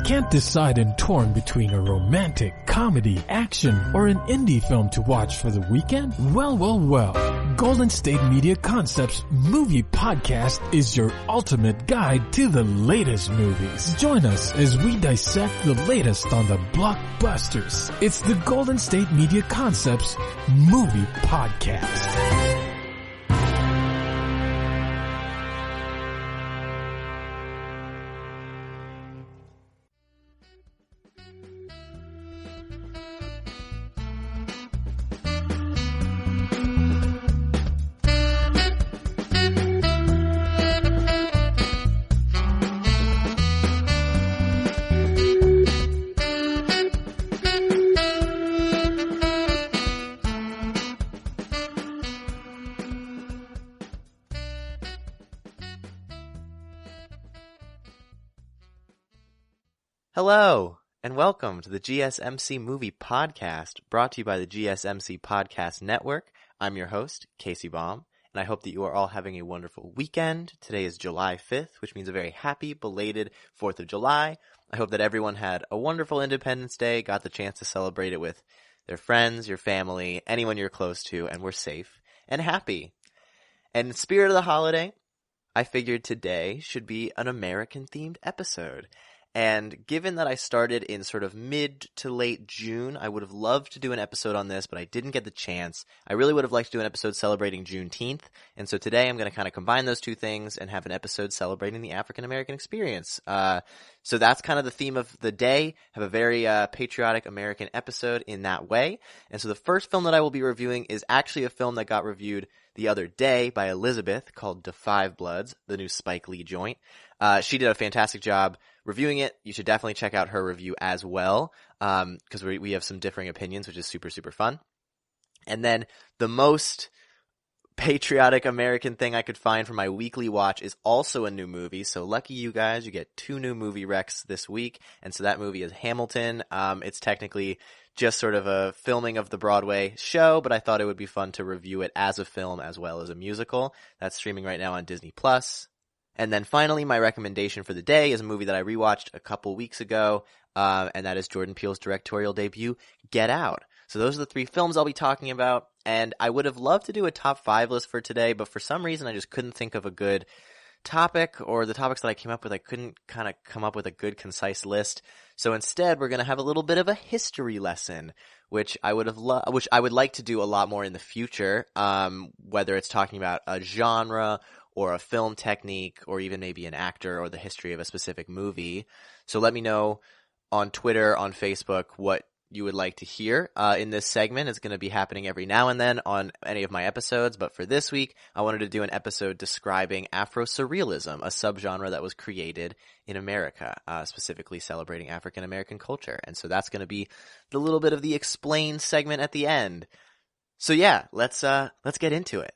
Can't decide and torn between a romantic, comedy, action, or an indie film to watch for the weekend? Well. Golden State Media Concepts Movie Podcast is your ultimate guide to the latest movies. Join us as we dissect the latest on the blockbusters. It's the Golden State Media Concepts Movie Podcast. Hello, and welcome to the GSMC Movie Podcast, brought to you by the GSMC Podcast Network. I'm your host, Casey Baum, and I hope that you are all having a wonderful weekend. Today is July 5th, which means a very happy, belated 4th of July. I hope that everyone had a wonderful Independence Day, got the chance to celebrate it with their friends, your family, anyone you're close to, and we're safe and happy. And in spirit of the holiday, I figured today should be an American-themed episode. And given that I started in sort of mid to late June, I would have loved to do an episode on this, but I didn't get the chance. I really would have liked to do an episode celebrating Juneteenth. And so today I'm going to kind of combine those two things and have an episode celebrating the African American experience. So that's kind of the theme of the day. Have a very patriotic American episode in that way. And so the first film that I will be reviewing is actually a film that got reviewed the other day by Elizabeth called Da 5 Bloods, the new Spike Lee joint. She did a fantastic job reviewing it. You should definitely check out her review as well, because we have some differing opinions, which is super, super fun. And then the most patriotic American thing I could find for my weekly watch is also a new movie. So lucky you guys, you get 2 new movie recs this week. And so that movie is Hamilton. It's technically just sort of a filming of the Broadway show, but I thought it would be fun to review it as a film as well as a musical. That's streaming right now on Disney+. And then finally, my recommendation for the day is a movie that I rewatched a couple weeks ago, and that is Jordan Peele's directorial debut, Get Out. So those are the 3 films I'll be talking about, and I would have loved to do a top 5 list for today, but for some reason I just couldn't think of a good topic, or the topics that I came up with, I couldn't kind of come up with a good, concise list. So instead, we're going to have a little bit of a history lesson, which I would like to do a lot more in the future, whether it's talking about a genre or a film technique, or even maybe an actor or the history of a specific movie. So let me know on Twitter, on Facebook, what you would like to hear in this segment. It's going to be happening every now and then on any of my episodes, but for this week, I wanted to do an episode describing Afro Surrealism, a subgenre that was created in America, specifically celebrating African American culture. And so that's going to be the little bit of the explain segment at the end. So yeah, let's get into it.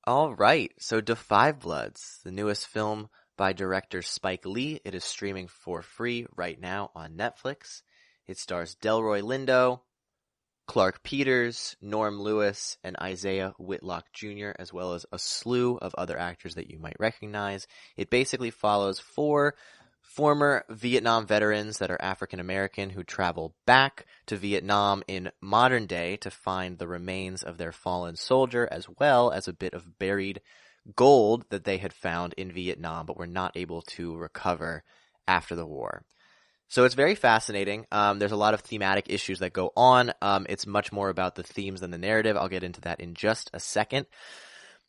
All right, so Da 5 Bloods, the newest film by director Spike Lee. It is streaming for free right now on Netflix. It stars Delroy Lindo, Clark Peters, Norm Lewis, and Isaiah Whitlock Jr., as well as a slew of other actors that you might recognize. It basically follows 4 former Vietnam veterans that are African American who travel back to Vietnam in modern day to find the remains of their fallen soldier, as well as a bit of buried gold that they had found in Vietnam but were not able to recover after the war. So it's very fascinating. There's a lot of thematic issues that go on. It's much more about the themes than the narrative. I'll get into that in just a second.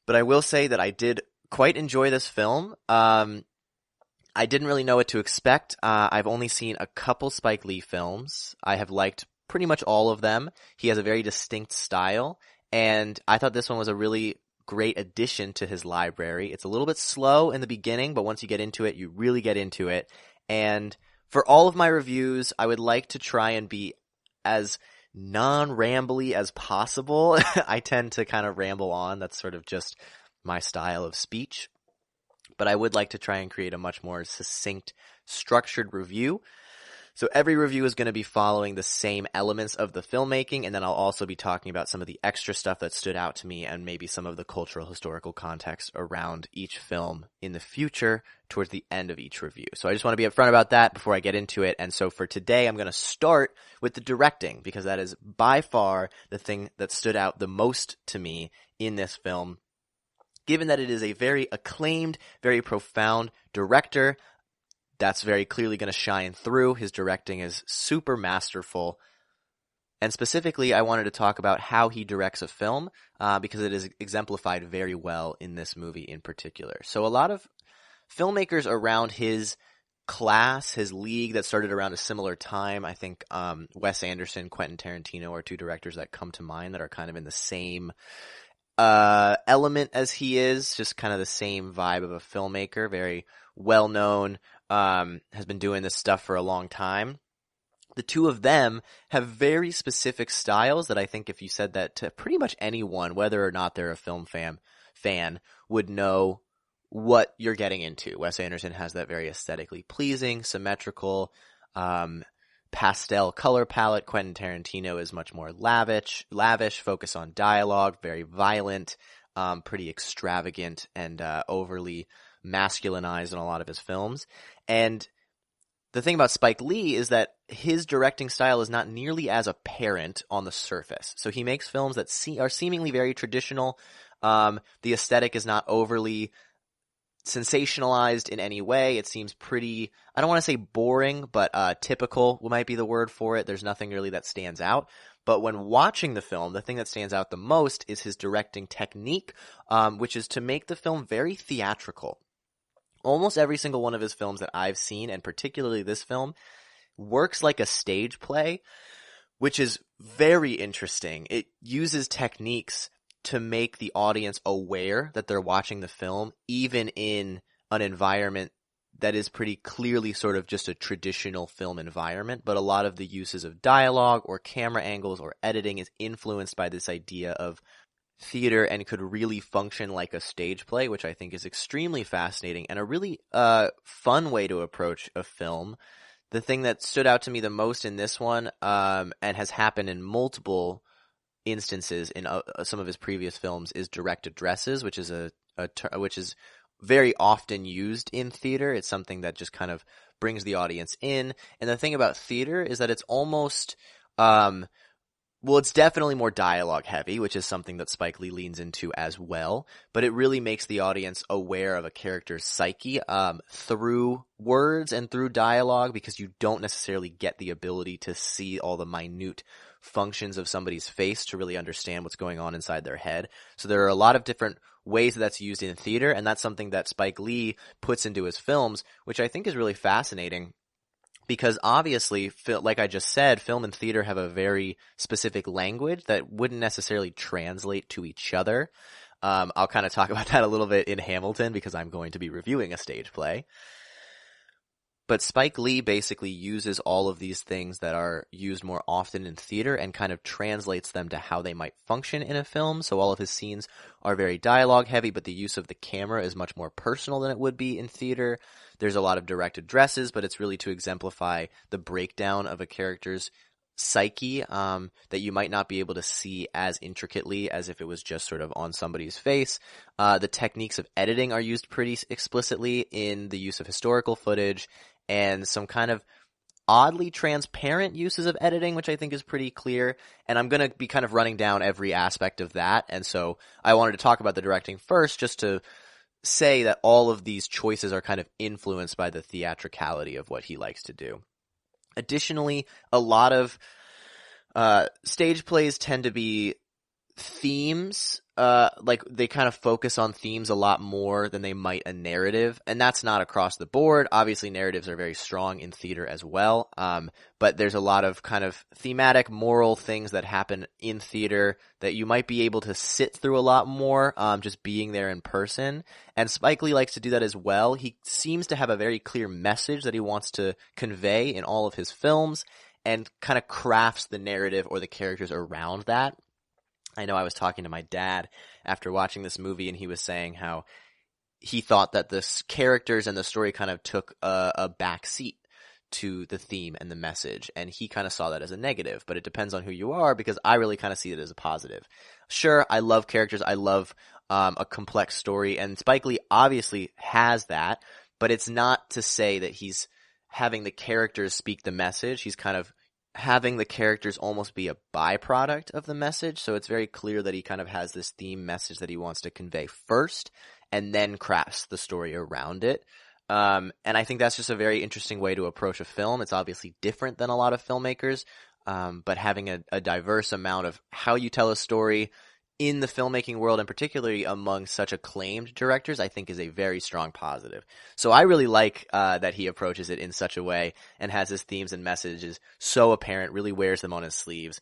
But I will say that I did quite enjoy this film. I didn't really know what to expect. I've only seen a couple Spike Lee films. I have liked pretty much all of them. He has a very distinct style, and I thought this one was a really great addition to his library. It's a little bit slow in the beginning, but once you get into it, you really get into it. And for all of my reviews, I would like to try and be as non-rambly as possible. I tend to kind of ramble on. That's sort of just my style of speech. But I would like to try and create a much more succinct, structured review. So every review is going to be following the same elements of the filmmaking, and then I'll also be talking about some of the extra stuff that stood out to me and maybe some of the cultural historical context around each film in the future towards the end of each review. So I just want to be upfront about that before I get into it. And so for today, I'm going to start with the directing, because that is by far the thing that stood out the most to me in this film. Given that it is a very acclaimed, very profound director, that's very clearly going to shine through. His directing is super masterful. And specifically, I wanted to talk about how he directs a film, because it is exemplified very well in this movie in particular. So a lot of filmmakers around his class, his league, that started around a similar time, I think Wes Anderson, Quentin Tarantino are two directors that come to mind that are kind of in the same element as he is, just kind of the same vibe of a filmmaker, very well known, has been doing this stuff for a long time. The two of them have very specific styles that I think if you said that to pretty much anyone, whether or not they're a film fan would know what you're getting into. Wes Anderson has that very aesthetically pleasing, symmetrical, pastel color palette. Quentin Tarantino is much more lavish, focus on dialogue, very violent, pretty extravagant, and overly masculinized in a lot of his films. And the thing about Spike Lee is that his directing style is not nearly as apparent on the surface. So he makes films that are seemingly very traditional. The aesthetic is not overly sensationalized in any way. It seems pretty, I don't want to say boring, but typical might be the word for it. There's nothing really that stands out. But when watching the film, the thing that stands out the most is his directing technique, which is to make the film very theatrical. Almost every single one of his films that I've seen, and particularly this film, works like a stage play, which is very interesting. It uses techniques to make the audience aware that they're watching the film, even in an environment that is pretty clearly sort of just a traditional film environment. But a lot of the uses of dialogue or camera angles or editing is influenced by this idea of theater and could really function like a stage play, which I think is extremely fascinating and a really fun way to approach a film. The thing that stood out to me the most in this one, and has happened in multiple instances in some of his previous films, is direct addresses, which is which is very often used in theater. It's something that just kind of brings the audience in. And the thing about theater is that it's almost well, it's definitely more dialogue heavy, which is something that Spike Lee leans into as well, but it really makes the audience aware of a character's psyche through words and through dialogue, because you don't necessarily get the ability to see all the minute functions of somebody's face to really understand what's going on inside their head. So there are a lot of different ways that's used in theater, and that's something that Spike Lee puts into his films, which I think is really fascinating. Because obviously, like I just said, film and theater have a very specific language that wouldn't necessarily translate to each other. I'll kind of talk about that a little bit in Hamilton, because I'm going to be reviewing a stage play. But Spike Lee basically uses all of these things that are used more often in theater and kind of translates them to how they might function in a film. So all of his scenes are very dialogue heavy, but the use of the camera is much more personal than it would be in theater. There's a lot of direct addresses, but it's really to exemplify the breakdown of a character's psyche that you might not be able to see as intricately as if it was just sort of on somebody's face. The techniques of editing are used pretty explicitly in the use of historical footage and some kind of oddly transparent uses of editing, which I think is pretty clear. And I'm going to be kind of running down every aspect of that. And so I wanted to talk about the directing first, just to say that all of these choices are kind of influenced by the theatricality of what he likes to do. Additionally, a lot of stage plays tend to be themes, like they kind of focus on themes a lot more than they might a narrative, and that's not across the board. Obviously, narratives are very strong in theater as well, but there's a lot of kind of thematic, moral things that happen in theater that you might be able to sit through a lot more, just being there in person. And Spike Lee likes to do that as well. He seems to have a very clear message that he wants to convey in all of his films, and kind of crafts the narrative or the characters around that. I know I was talking to my dad after watching this movie, and he was saying how he thought that the characters and the story kind of took a back seat to the theme and the message, and he kind of saw that as a negative, but it depends on who you are, because I really kind of see it as a positive. Sure, I love characters, I love a complex story, and Spike Lee obviously has that, but it's not to say that he's having the characters speak the message. He's kind of having the characters almost be a byproduct of the message, so it's very clear that he kind of has this theme message that he wants to convey first, and then crafts the story around it. And I think that's just a very interesting way to approach a film. It's obviously different than a lot of filmmakers, but having a diverse amount of how you tell a story in the filmmaking world, and particularly among such acclaimed directors, I think is a very strong positive. So I really like that he approaches it in such a way and has his themes and messages so apparent, really wears them on his sleeve,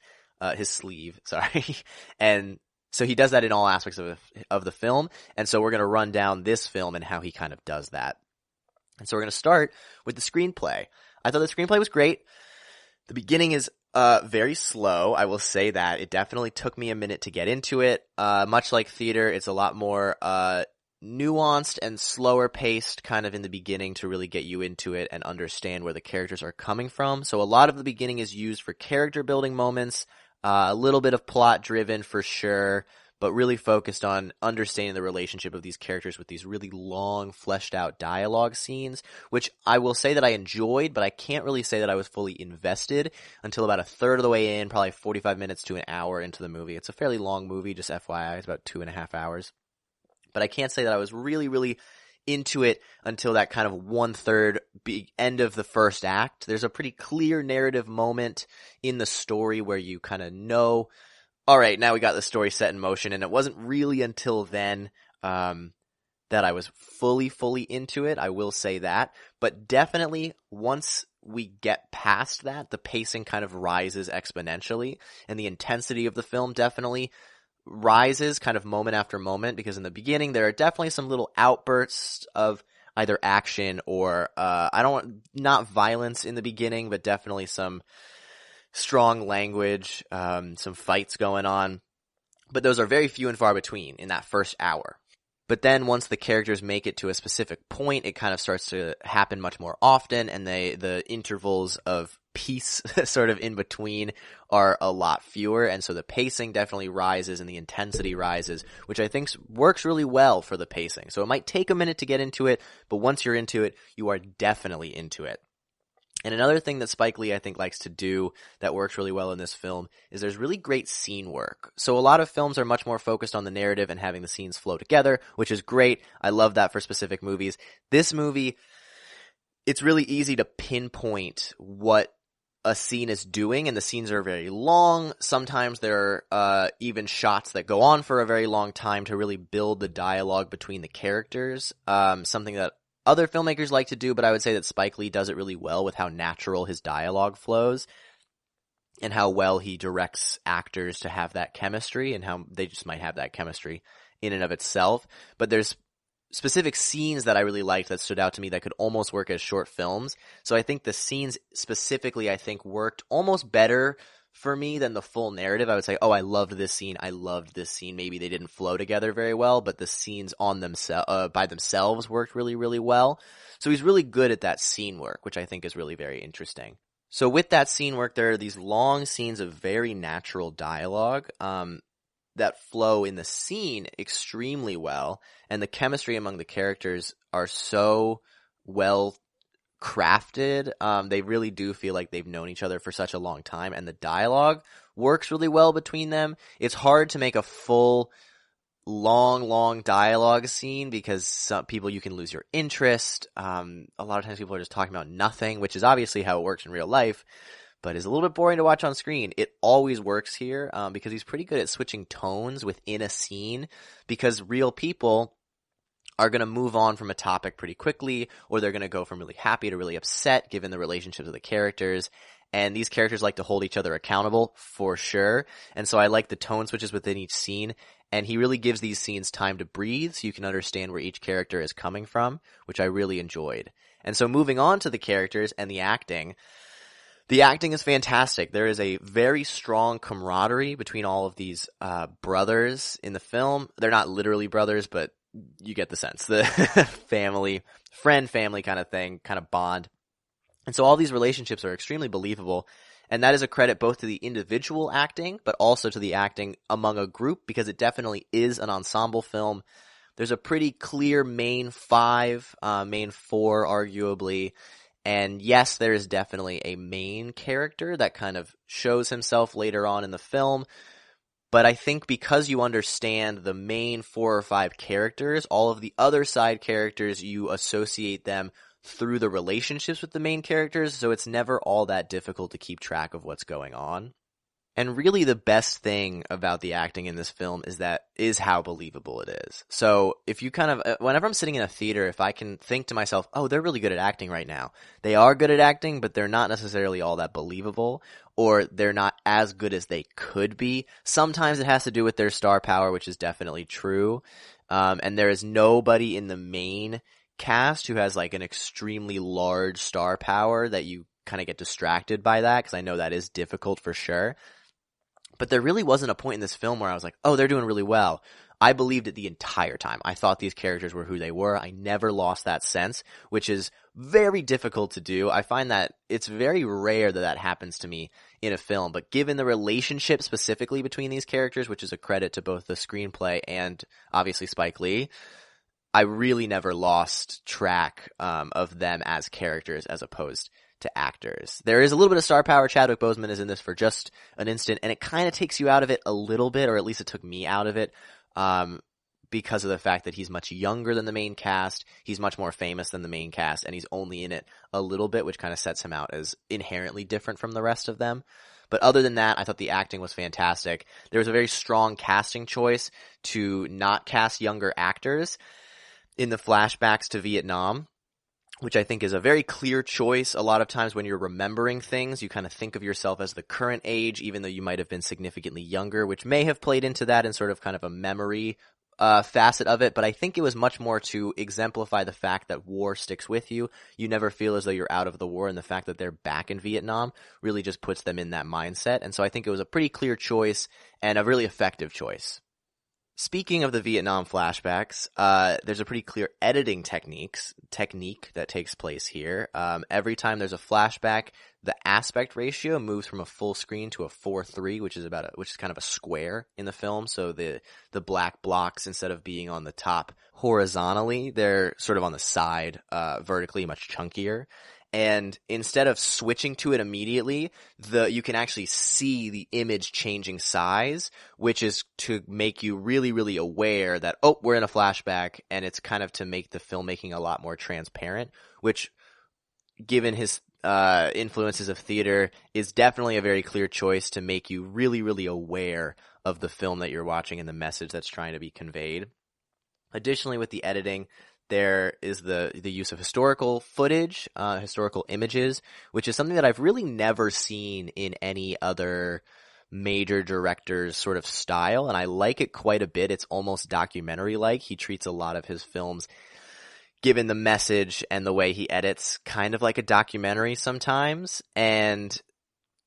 and so he does that in all aspects of the film, and so we're going to run down this film and how he kind of does that. And so we're going to start with the screenplay. I thought the screenplay was great. The beginning is very slow, I will say that. It definitely took me a minute to get into it. Much like theater, it's a lot more nuanced and slower paced kind of in the beginning to really get you into it and understand where the characters are coming from. So a lot of the beginning is used for character building moments, a little bit of plot driven for sure, but really focused on understanding the relationship of these characters with these really long, fleshed out dialogue scenes, which I will say that I enjoyed, but I can't really say that I was fully invested until about a third of the way in, probably 45 minutes to an hour into the movie. It's a fairly long movie, just FYI, it's about 2.5 hours. But I can't say that I was really, really into it until that kind of 1/3 end of the first act. There's a pretty clear narrative moment in the story where you kind of know, all right, now we got the story set in motion, and it wasn't really until then that I was fully into it, I will say that. But definitely, once we get past that, the pacing kind of rises exponentially, and the intensity of the film definitely rises kind of moment after moment, because in the beginning there are definitely some little outbursts of either action or not violence in the beginning, but definitely some strong language, some fights going on, but those are very few and far between in that first hour. But then once the characters make it to a specific point, it kind of starts to happen much more often, and the intervals of peace sort of in between are a lot fewer, and so the pacing definitely rises and the intensity rises, which I think works really well for the pacing. So it might take a minute to get into it, but once you're into it, you are definitely into it. And another thing that Spike Lee, I think, likes to do that works really well in this film is there's really great scene work. So a lot of films are much more focused on the narrative and having the scenes flow together, which is great. I love that for specific movies. This movie, it's really easy to pinpoint what a scene is doing, and the scenes are very long. Sometimes there are even shots that go on for a very long time to really build the dialogue between the characters, something that other filmmakers like to do, but I would say that Spike Lee does it really well with how natural his dialogue flows and how well he directs actors to have that chemistry, and how they just might have that chemistry in and of itself. But there's specific scenes that I really liked that stood out to me that could almost work as short films. So I think the scenes specifically, I think, worked almost better for me than the full narrative. I would say, oh, I loved this scene. I loved this scene. Maybe they didn't flow together very well, but the scenes on by themselves worked really, really well. So he's really good at that scene work, which I think is really very interesting. So with that scene work, there are these long scenes of very natural dialogue that flow in the scene extremely well, and the chemistry among the characters are so well crafted. They really do feel like they've known each other for such a long time, and the dialogue works really well between them. It's hard to make a full long dialogue scene because some people, you can lose your interest. A lot of times people are just talking about nothing, which is obviously how it works in real life, but is a little bit boring to watch on screen. It always works here because he's pretty good at switching tones within a scene, because real people are going to move on from a topic pretty quickly, or they're going to go from really happy to really upset given the relationships of the characters. And these characters like to hold each other accountable for sure. And so I like the tone switches within each scene. And he really gives these scenes time to breathe so you can understand where each character is coming from, which I really enjoyed. And so moving on to the characters and the acting is fantastic. There is a very strong camaraderie between all of these brothers in the film. They're not literally brothers, but you get the sense. The family kind of thing, kind of bond. And so all these relationships are extremely believable. And that is a credit both to the individual acting, but also to the acting among a group, because it definitely is an ensemble film. There's a pretty clear main five, main four arguably. And yes, there is definitely a main character that kind of shows himself later on in the film. But I think because you understand the main 4 or 5 characters, all of the other side characters, you associate them through the relationships with the main characters, so it's never all that difficult to keep track of what's going on. And really the best thing about the acting in this film is how believable it is. So if you kind of, whenever I'm sitting in a theater, if I can think to myself, oh, they're really good at acting right now. They are good at acting, but they're not necessarily all that believable, or they're not as good as they could be. Sometimes it has to do with their star power, which is definitely true. And there is nobody in the main cast who has like an extremely large star power that you kind of get distracted by that, because I know that is difficult for sure. But there really wasn't a point in this film where I was like, oh, they're doing really well. I believed it the entire time. I thought these characters were who they were. I never lost that sense, which is very difficult to do. I find that it's very rare that that happens to me in a film. But given the relationship specifically between these characters, which is a credit to both the screenplay and obviously Spike Lee, I really never lost track of them as characters as opposed to actors. There is a little bit of star power. Chadwick Boseman is in this for just an instant, and it kind of takes you out of it a little bit, or at least it took me out of it, because of the fact that he's much younger than the main cast, he's much more famous than the main cast, and he's only in it a little bit, which kind of sets him out as inherently different from the rest of them. But other than that, I thought the acting was fantastic. There was a very strong casting choice to not cast younger actors in the flashbacks to Vietnam, which I think is a very clear choice. A lot of times when you're remembering things, you kind of think of yourself as the current age, even though you might have been significantly younger, which may have played into that in sort of kind of a memory facet of it. But I think it was much more to exemplify the fact that war sticks with you. You never feel as though you're out of the war, and the fact that they're back in Vietnam really just puts them in that mindset. And so I think it was a pretty clear choice and a really effective choice. Speaking of the Vietnam flashbacks, there's a pretty clear editing technique that takes place here. Every time there's a flashback, the aspect ratio moves from a full screen to a 4:3, which is kind of a square in the film. So the black blocks, instead of being on the top horizontally, they're sort of on the side, vertically, much chunkier. And instead of switching to it immediately, you can actually see the image changing size, which is to make you really, really aware that, oh, we're in a flashback, and it's kind of to make the filmmaking a lot more transparent, which, given his influences of theater, is definitely a very clear choice to make you really, really aware of the film that you're watching and the message that's trying to be conveyed. Additionally, with the editing, there is the use of historical footage, historical images, which is something that I've really never seen in any other major director's sort of style, and I like it quite a bit. It's almost documentary-like. He treats a lot of his films, given the message and the way he edits, kind of like a documentary sometimes, and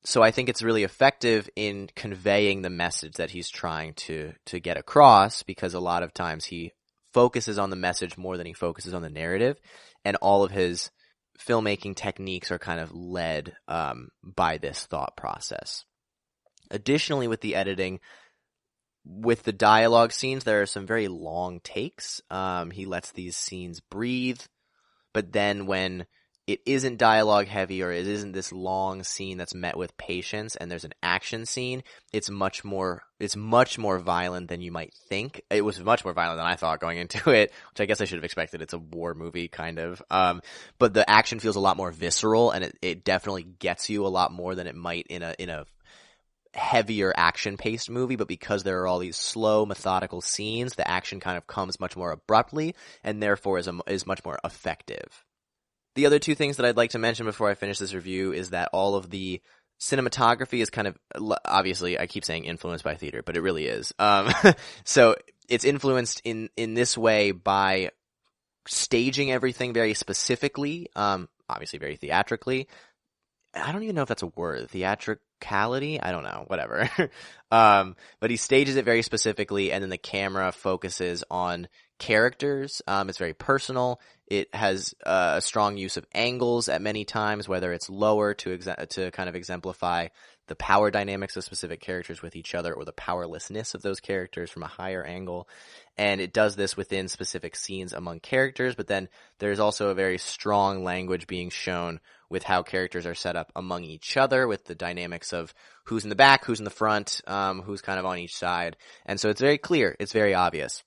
so I think it's really effective in conveying the message that he's trying to get across, because a lot of times he focuses on the message more than he focuses on the narrative, and all of his filmmaking techniques are kind of led by this thought process. Additionally, with the editing, with the dialogue scenes, there are some very long takes. He lets these scenes breathe, but then when it isn't dialogue heavy, or it isn't this long scene that's met with patience, and there's an action scene, it's much more violent than you might think. It was much more violent than I thought going into it, which I guess I should have expected. It's a war movie, kind of. But the action feels a lot more visceral, and it definitely gets you a lot more than it might in a heavier action-paced movie. But because there are all these slow, methodical scenes, the action kind of comes much more abruptly, and therefore is much more effective. The other two things that I'd like to mention before I finish this review is that all of the cinematography is kind of, obviously, I keep saying influenced by theater, but it really is. So it's influenced in this way by staging everything very specifically, obviously very theatrically. I don't even know if that's a word. Theatricality? I don't know. Whatever. But he stages it very specifically, and then the camera focuses on characters. It's very personal. It has a strong use of angles at many times, whether it's lower to kind of exemplify the power dynamics of specific characters with each other or the powerlessness of those characters from a higher angle. And it does this within specific scenes among characters, but then there's also a very strong language being shown with how characters are set up among each other, with the dynamics of who's in the back, who's in the front, who's kind of on each side. And so it's very clear. It's very obvious.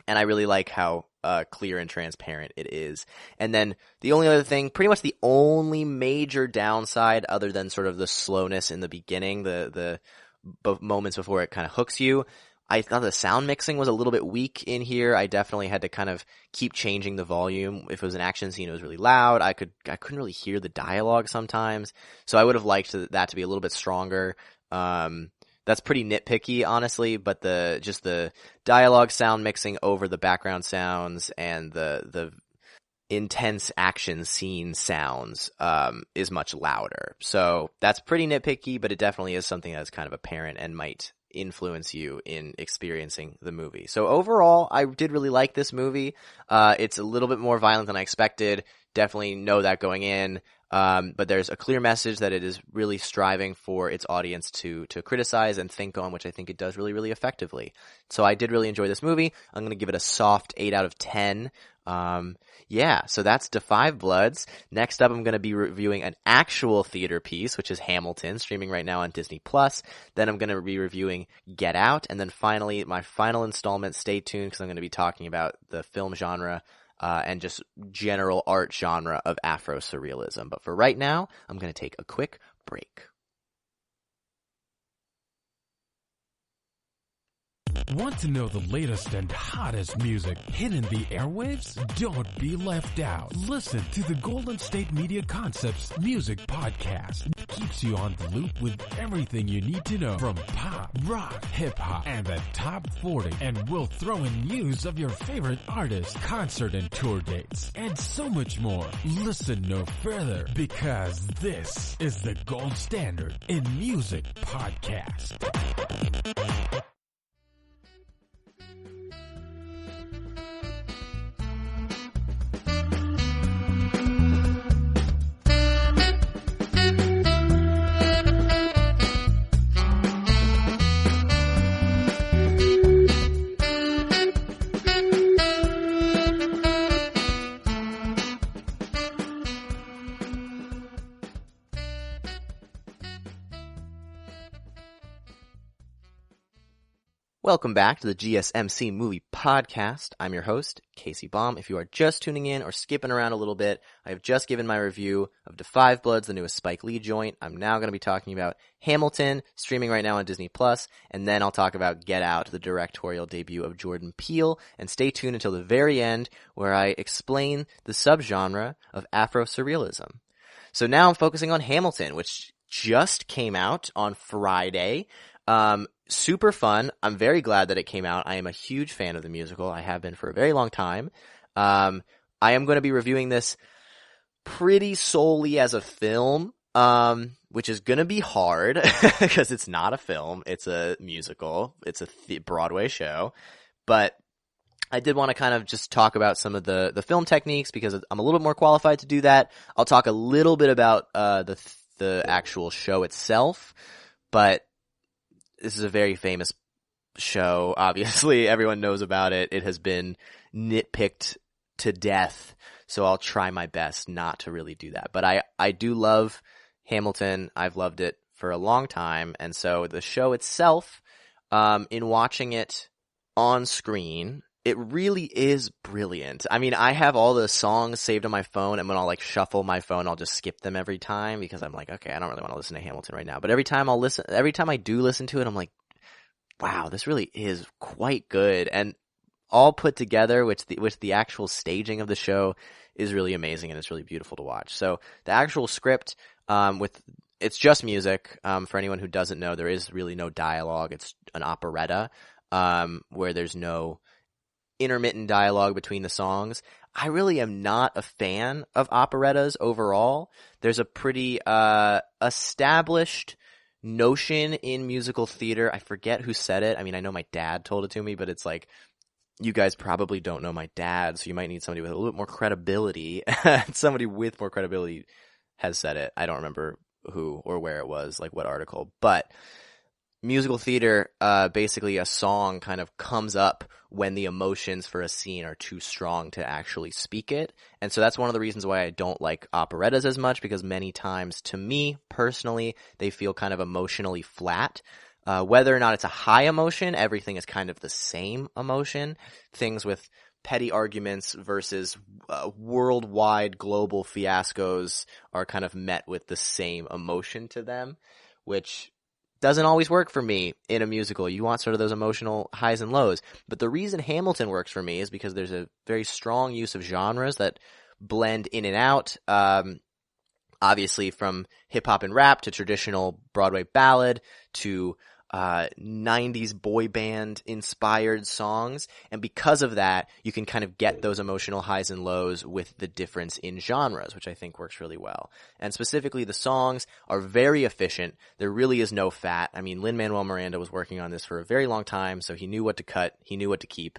And I really like how clear and transparent it is. And then the only other thing, pretty much the only major downside other than sort of the slowness in the beginning, the moments before it kind of hooks you, I thought the sound mixing was a little bit weak in here. I definitely had to kind of keep changing the volume. If it was an action scene, it was really loud. I couldn't really hear the dialogue sometimes. So I would have liked that to be a little bit stronger. That's pretty nitpicky, honestly, but just the dialogue sound mixing over the background sounds and the intense action scene sounds is much louder. So that's pretty nitpicky, but it definitely is something that's kind of apparent and might influence you in experiencing the movie. So overall, I did really like this movie. It's a little bit more violent than I expected. Definitely know that going in. But there's a clear message that it is really striving for its audience to criticize and think on, which I think it does really, really effectively. So I did really enjoy this movie. I'm going to give it a soft 8 out of 10. So that's Da 5 Bloods. Next up, I'm going to be reviewing an actual theater piece, which is Hamilton, streaming right now on Disney+. Then I'm going to be reviewing Get Out. And then finally, my final installment, stay tuned because I'm going to be talking about the film genre and just general art genre of Afro Surrealism. But for right now, I'm going to take a quick break. Want to know the latest and hottest music hitting the airwaves? Don't be left out. Listen to the Golden State Media Concepts Music Podcast. It keeps you on the loop with everything you need to know from pop, rock, hip-hop, and the top 40. And we'll throw in news of your favorite artists, concert and tour dates, and so much more. Listen no further, because this is the gold standard in music podcast. Welcome back to the GSMC Movie Podcast. I'm your host, Casey Baum. If you are just tuning in or skipping around a little bit, I have just given my review of Da 5 Bloods, the newest Spike Lee joint. I'm now going to be talking about Hamilton, streaming right now on Disney+, and then I'll talk about Get Out, the directorial debut of Jordan Peele, and stay tuned until the very end where I explain the subgenre of Afro Surrealism. So now I'm focusing on Hamilton, which just came out on Friday. Super fun. I'm very glad that it came out. I am a huge fan of the musical. I have been for a very long time. I am going to be reviewing this pretty solely as a film, which is going to be hard because it's not a film. It's a musical. It's a Broadway show. But I did want to kind of just talk about some of the film techniques because I'm a little bit more qualified to do that. I'll talk a little bit about the actual show itself, but this is a very famous show. Obviously, everyone knows about it. It has been nitpicked to death, so I'll try my best not to really do that. But I do love Hamilton. I've loved it for a long time, and so the show itself, in watching it on screen, it really is brilliant. I mean, I have all the songs saved on my phone, and when I'll shuffle my phone, I'll just skip them every time because I'm like, okay, I don't really want to listen to Hamilton right now. But every time I do listen to it, I'm like, wow, this really is quite good. And all put together with the actual staging of the show is really amazing, and it's really beautiful to watch. So the actual script, it's just music. For anyone who doesn't know, there is really no dialogue. It's an operetta, where there's no intermittent dialogue between the songs. I really am not a fan of operettas overall. There's a pretty established notion in musical theater. I forget who said it. I mean, I know my dad told it to me, but it's like you guys probably don't know my dad, so you might need somebody with a little bit more credibility. Somebody with more credibility has said it. I don't remember who or where it was, like what article, but musical theater, basically a song kind of comes up when the emotions for a scene are too strong to actually speak it. And so that's one of the reasons why I don't like operettas as much, because many times, to me personally, they feel kind of emotionally flat. Whether or not it's a high emotion, everything is kind of the same emotion. Things with petty arguments versus worldwide global fiascos are kind of met with the same emotion to them, which doesn't always work for me in a musical. You want sort of those emotional highs and lows. But the reason Hamilton works for me is because there's a very strong use of genres that blend in and out. Obviously from hip hop and rap to traditional Broadway ballad to 90s boy band inspired songs. And because of that, you can kind of get those emotional highs and lows with the difference in genres, which I think works really well. And specifically, the songs are very efficient. There really is no fat. I mean, Lin-Manuel Miranda was working on this for a very long time, so he knew what to cut, he knew what to keep.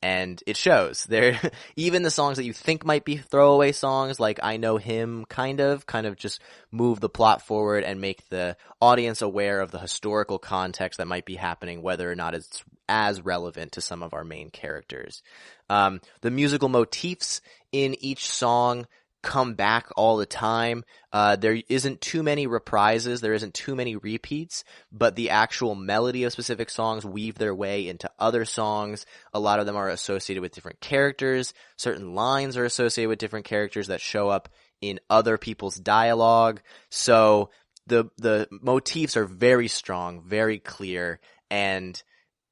And it shows. There, even the songs that you think might be throwaway songs, like I Know Him, kind of just move the plot forward and make the audience aware of the historical context that might be happening, whether or not it's as relevant to some of our main characters. The musical motifs in each song come back all the time. There isn't too many reprises, there isn't too many repeats, but the actual melody of specific songs weave their way into other songs. A lot of them are associated with different characters. Certain lines are associated with different characters that show up in other people's dialogue. So the motifs are very strong, very clear, and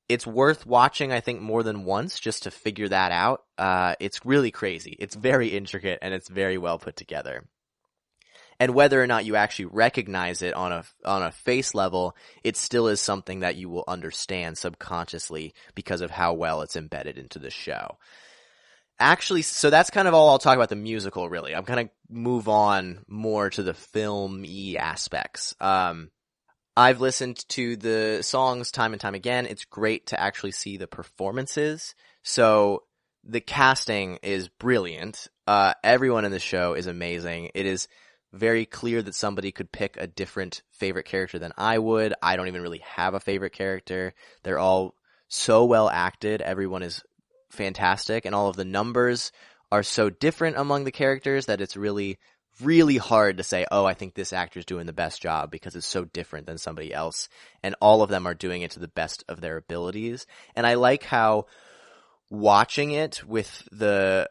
it's worth watching, I think, more than once just to figure that out. It's really crazy. It's very intricate and it's very well put together. And whether or not you actually recognize it on a face level, it still is something that you will understand subconsciously because of how well it's embedded into the show. Actually, so that's kind of all I'll talk about the musical, really. I'm going to move on more to the film-y aspects. I've listened to the songs time and time again. It's great to actually see the performances. So the casting is brilliant. Everyone in the show is amazing. It is very clear that somebody could pick a different favorite character than I would. I don't even really have a favorite character. They're all so well acted. Everyone is fantastic. And all of the numbers are so different among the characters that it's really hard to say, oh, I think this actor's doing the best job, because it's so different than somebody else. And all of them are doing it to the best of their abilities. And I like how watching it with the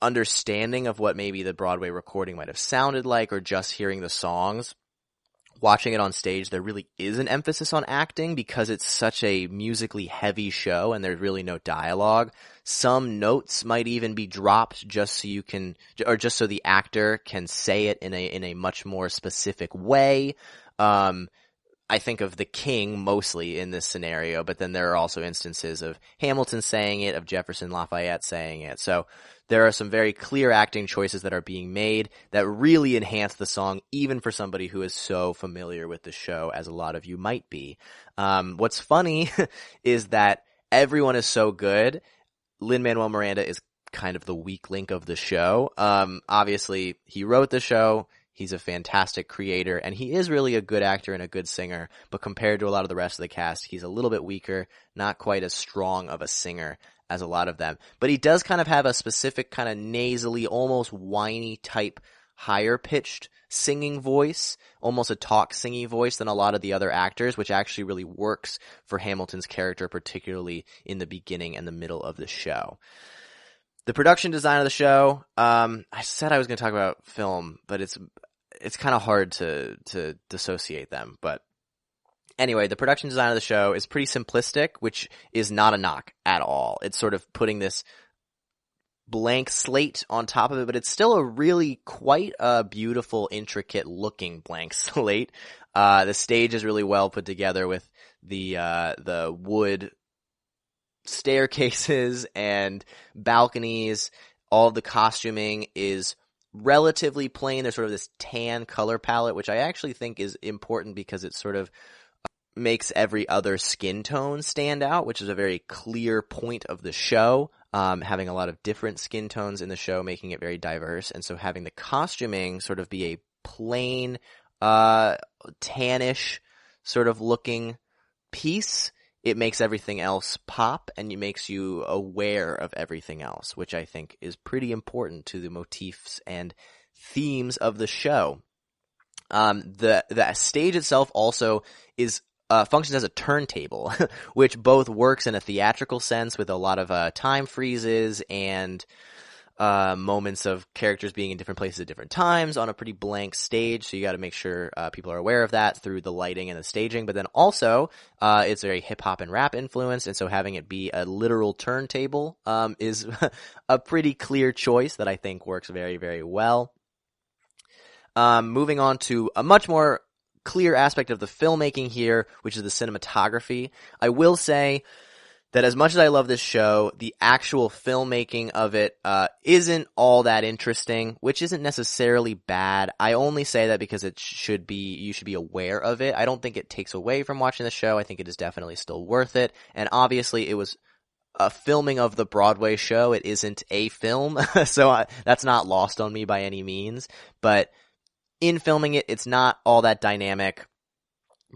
understanding of what maybe the Broadway recording might have sounded like, or just hearing the songs, watching it on stage, there really is an emphasis on acting because it's such a musically heavy show and there's really no dialogue. Some notes might even be dropped just so you can, or just so the actor can say it in a much more specific way. I think of the King mostly in this scenario, but then there are also instances of Hamilton saying it, of Jefferson Lafayette saying it. So there are some very clear acting choices that are being made that really enhance the song, even for somebody who is so familiar with the show as a lot of you might be. What's funny is that everyone is so good. Lin-Manuel Miranda is kind of the weak link of the show. Obviously, he wrote the show. He's a fantastic creator, and he is really a good actor and a good singer, but compared to a lot of the rest of the cast, he's a little bit weaker, not quite as strong of a singer as a lot of them. But he does kind of have a specific kind of nasally, almost whiny type, higher-pitched singing voice, almost a talk singing voice than a lot of the other actors, which actually really works for Hamilton's character, particularly in the beginning and the middle of the show. The production design of the show, I said I was going to talk about film, but it's kind of hard to dissociate them. But anyway, the production design of the show is pretty simplistic, which is not a knock at all. It's sort of putting this blank slate on top of it, but it's still a really quite a beautiful, intricate looking blank slate. The stage is really well put together with the wood staircases and balconies. All of the costuming is relatively plain. There's sort of this tan color palette, which I actually think is important because it sort of makes every other skin tone stand out, which is a very clear point of the show. Having a lot of different skin tones in the show, making it very diverse. And so having the costuming sort of be a plain, tannish sort of looking piece, it makes everything else pop, and it makes you aware of everything else, which I think is pretty important to the motifs and themes of the show. The stage itself also is functions as a turntable, which both works in a theatrical sense with a lot of time freezes and moments of characters being in different places at different times on a pretty blank stage. So you got to make sure people are aware of that through the lighting and the staging. But then also it's very hip hop and rap influenced, and so having it be a literal turntable is a pretty clear choice that I think works very, very well. Moving on to a much more clear aspect of the filmmaking here, which is the cinematography. I will say that as much as I love this show, the actual filmmaking of it isn't all that interesting, which isn't necessarily bad. I only say that because you should be aware of it. I don't think it takes away from watching the show. I think it is definitely still worth it. And obviously it was a filming of the Broadway show. It isn't a film, so that's not lost on me by any means. But in filming it, it's not all that dynamic.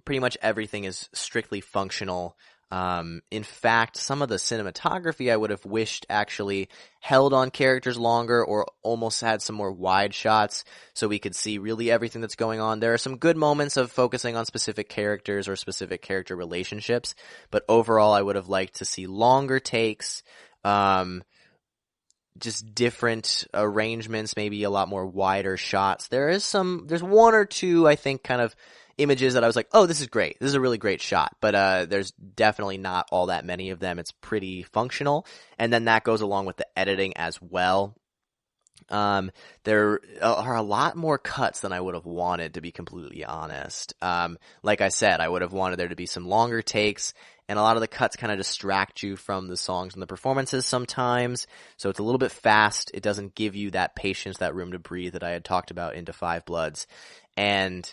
Pretty much everything is strictly functional. In fact, some of the cinematography I would have wished actually held on characters longer or almost had some more wide shots so we could see really everything that's going on. There are some good moments of focusing on specific characters or specific character relationships, but overall I would have liked to see longer takes, just different arrangements, maybe a lot more wider shots. There's one or two, I think, kind of images that I was like, oh, this is great. This is a really great shot. But there's definitely not all that many of them. It's pretty functional. And then that goes along with the editing as well. There are a lot more cuts than I would have wanted, to be completely honest. Like I said, I would have wanted there to be some longer takes, and a lot of the cuts kind of distract you from the songs and the performances sometimes. So it's a little bit fast. It doesn't give you that patience, that room to breathe that I had talked about into Five Bloods. And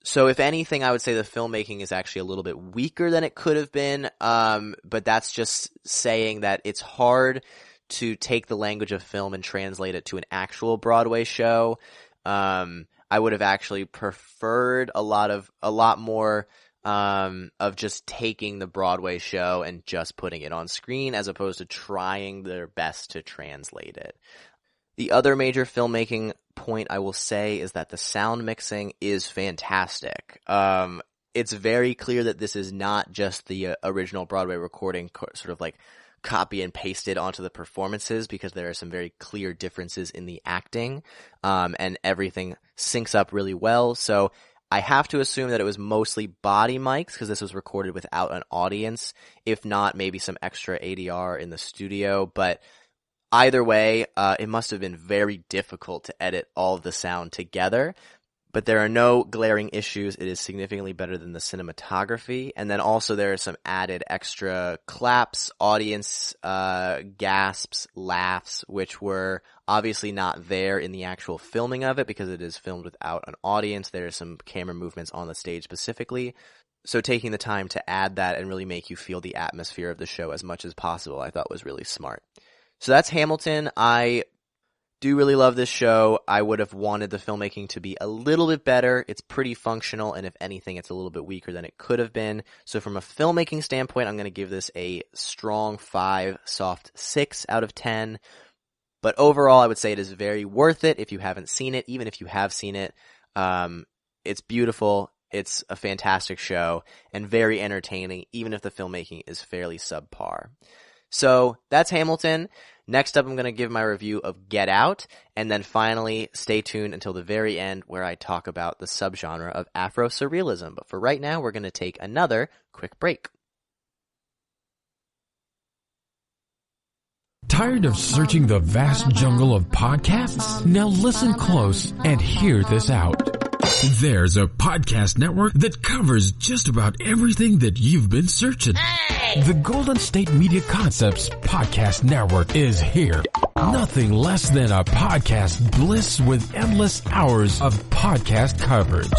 so if anything, I would say the filmmaking is actually a little bit weaker than it could have been. But that's just saying that it's hard to take the language of film and translate it to an actual Broadway show. I would have actually preferred a lot more of just taking the Broadway show and just putting it on screen as opposed to trying their best to translate it. The other major filmmaking point I will say is that the sound mixing is fantastic. It's very clear that this is not just the original Broadway recording sort of like copy and pasted onto the performances, because there are some very clear differences in the acting, and everything syncs up really well. So I have to assume that it was mostly body mics because this was recorded without an audience, if not maybe some extra ADR in the studio. But either way, it must have been very difficult to edit all of the sound together. But there are no glaring issues. It is significantly better than the cinematography. And then also there are some added extra claps, audience gasps, laughs, which were obviously not there in the actual filming of it because it is filmed without an audience. There are some camera movements on the stage specifically. So taking the time to add that and really make you feel the atmosphere of the show as much as possible, I thought was really smart. So that's Hamilton. I do really love this show. I would have wanted the filmmaking to be a little bit better. It's pretty functional, and if anything, it's a little bit weaker than it could have been. So from a filmmaking standpoint, I'm going to give this a strong 5, soft 6 out of 10. But overall, I would say it is very worth it if you haven't seen it. Even if you have seen it, it's beautiful. It's a fantastic show and very entertaining, even if the filmmaking is fairly subpar. So that's Hamilton. Next up, I'm going to give my review of Get Out, and then finally, stay tuned until the very end where I talk about the subgenre of Afro Surrealism. But for right now, we're going to take another quick break. Tired of searching the vast jungle of podcasts? Now listen close and hear this out. There's a podcast network that covers just about everything that you've been searching. Hey! The Golden State Media Concepts Podcast Network is here. Nothing less than a podcast bliss with endless hours of podcast coverage.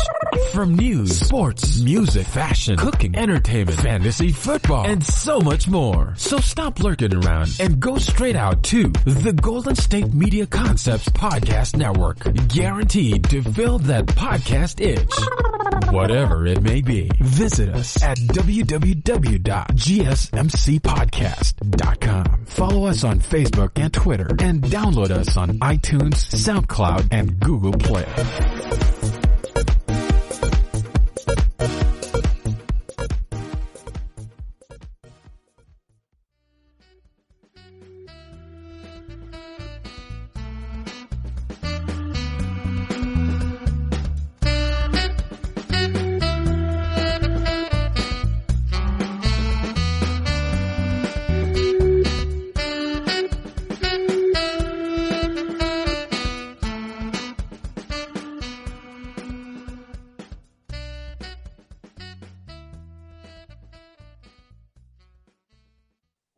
From news, sports, music, fashion, cooking, entertainment, fantasy, football, and so much more. So stop lurking around and go straight out to the Golden State Media Concepts Podcast Network. Guaranteed to fill that podcast itch. Whatever it may be. Visit us at www.gsmcpodcast.com. Follow us on Facebook and Twitter, and download us on iTunes, SoundCloud, and Google Play.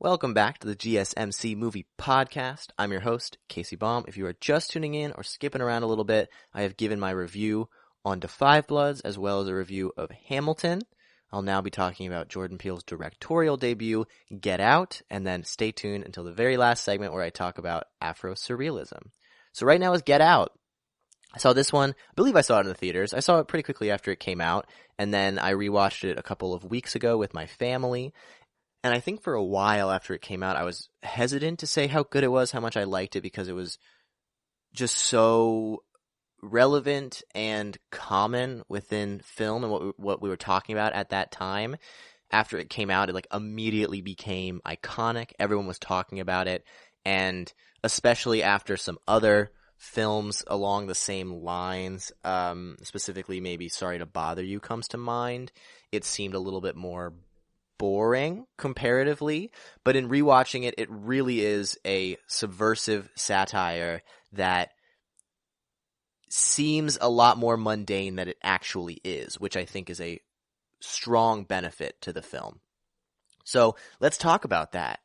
Welcome back to the GSMC Movie Podcast. I'm your host, Casey Baum. If you are just tuning in or skipping around a little bit, I have given my review on Da 5 Bloods as well as a review of Hamilton. I'll now be talking about Jordan Peele's directorial debut, Get Out, and then stay tuned until the very last segment where I talk about Afro Surrealism. So right now is Get Out. I saw this one, I believe I saw it in the theaters. I saw it pretty quickly after it came out, and then I rewatched it a couple of weeks ago with my family. And I think for a while after it came out, I was hesitant to say how good it was, how much I liked it, because it was just so relevant and common within film and what we were talking about at that time. After it came out, it like immediately became iconic. Everyone was talking about it, and especially after some other films along the same lines, specifically maybe Sorry to Bother You comes to mind, it seemed a little bit more boring comparatively, but in rewatching it, it really is a subversive satire that seems a lot more mundane than it actually is, which I think is a strong benefit to the film. So let's talk about that.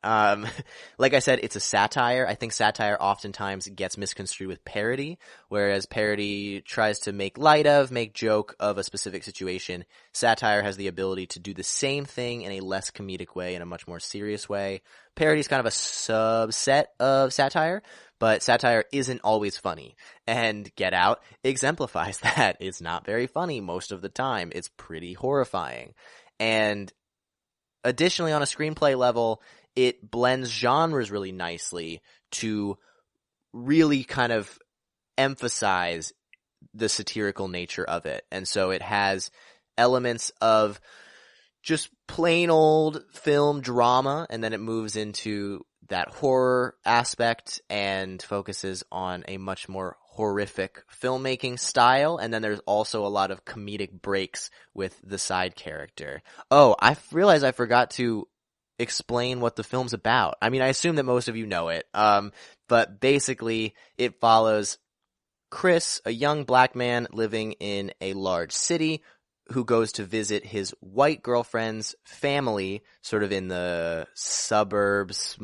Like I said, it's a satire. I think satire oftentimes gets misconstrued with parody, whereas parody tries to make light of, make joke of a specific situation. Satire has the ability to do the same thing in a less comedic way, in a much more serious way. Parody is kind of a subset of satire, but satire isn't always funny. And Get Out exemplifies that. It's not very funny most of the time. It's pretty horrifying. And additionally, on a screenplay level, it blends genres really nicely to really kind of emphasize the satirical nature of it. And so it has elements of just plain old film drama, and then it moves into that horror aspect and focuses on a much more horrific filmmaking style, and then there's also a lot of comedic breaks with the side character. Oh, I realized I forgot to explain what the film's about. I mean, I assume that most of you know it, but basically it follows Chris, a young black man living in a large city, who goes to visit his white girlfriend's family, sort of in the suburbs,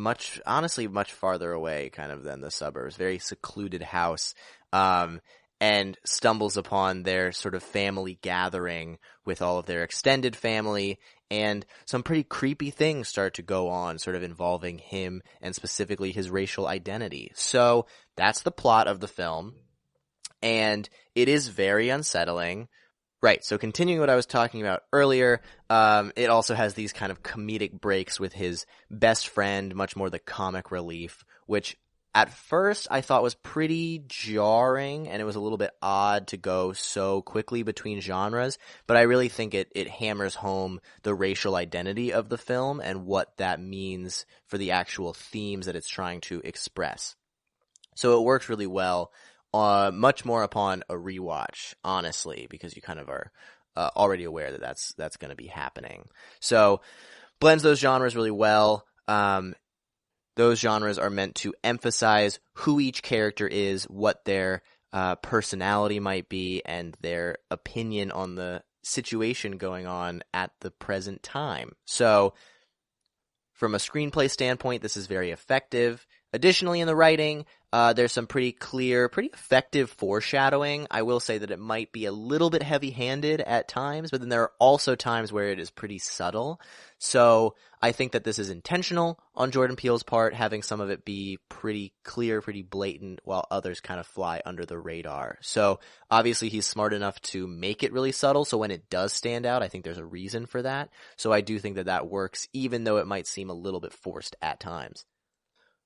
honestly much farther away kind of than the suburbs, very secluded house, and stumbles upon their sort of family gathering with all of their extended family, and some pretty creepy things start to go on, sort of involving him and specifically his racial identity. So that's the plot of the film, and it is very unsettling. Right, so continuing what I was talking about earlier, it also has these kind of comedic breaks with his best friend, much more the comic relief, which at first I thought was pretty jarring, and it was a little bit odd to go so quickly between genres, but I really think it hammers home the racial identity of the film and what that means for the actual themes that it's trying to express. So it works really well. Much more upon a rewatch, honestly, because you kind of are already aware that that's going to be happening. So blends those genres really well. Those genres are meant to emphasize who each character is, what their personality might be, and their opinion on the situation going on at the present time. So from a screenplay standpoint, this is very effective. Additionally, in the writing, there's some pretty clear, pretty effective foreshadowing. I will say that it might be a little bit heavy-handed at times, but then there are also times where it is pretty subtle. So I think that this is intentional on Jordan Peele's part, having some of it be pretty clear, pretty blatant, while others kind of fly under the radar. So obviously he's smart enough to make it really subtle, so when it does stand out, I think there's a reason for that. So I do think that that works, even though it might seem a little bit forced at times.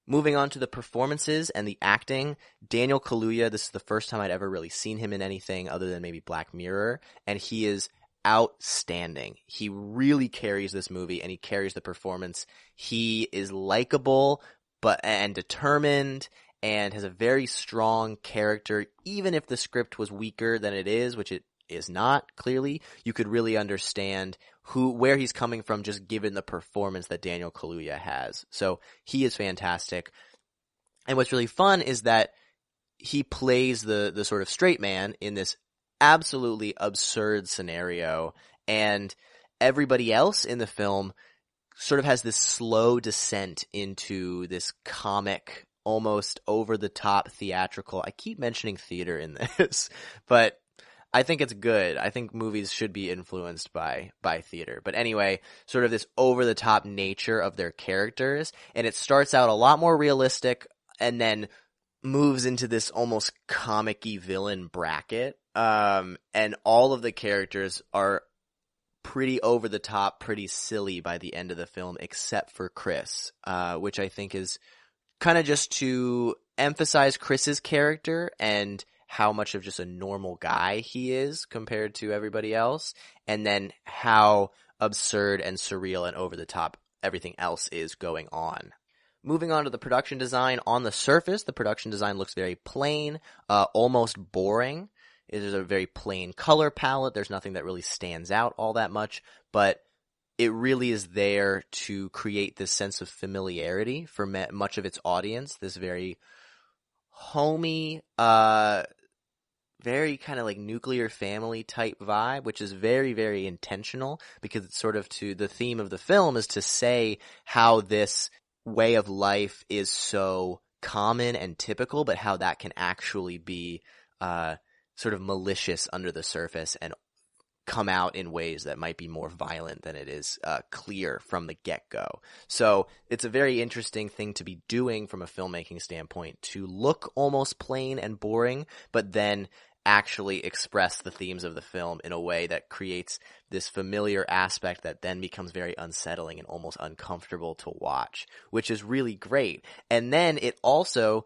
Moving on to the performances and the acting, Daniel Kaluuya, this is the first time I'd ever really seen him in anything other than maybe Black Mirror, and he is outstanding. He really carries this movie, and he carries the performance. He is likable and determined, and has a very strong character. Even if the script was weaker than it is, which it is not, clearly, you could really understand where he's coming from just given the performance that Daniel Kaluuya has. So he is fantastic. And what's really fun is that he plays the sort of straight man in this absolutely absurd scenario, and everybody else in the film sort of has this slow descent into this comic, almost over-the-top theatrical. I keep mentioning theater in this, but I think it's good. I think movies should be influenced by theater. But anyway, sort of this over-the-top nature of their characters, and it starts out a lot more realistic and then moves into this almost comic-y villain bracket. And all of the characters are pretty over-the-top, pretty silly by the end of the film, except for Chris, which I think is kind of just to emphasize Chris's character and how much of just a normal guy he is compared to everybody else, and then how absurd and surreal and over the top everything else is going on. Moving on to the production design, on the surface, the production design looks very plain, almost boring. It is a very plain color palette. There's nothing that really stands out all that much, but it really is there to create this sense of familiarity for much of its audience, this very homey, very kind of like nuclear family type vibe, which is very, very intentional, because it's sort of the theme of the film is to say how this way of life is so common and typical, but how that can actually be sort of malicious under the surface and come out in ways that might be more violent than it is clear from the get-go. So it's a very interesting thing to be doing from a filmmaking standpoint, to look almost plain and boring, but then actually express the themes of the film in a way that creates this familiar aspect that then becomes very unsettling and almost uncomfortable to watch, which is really great. And then it also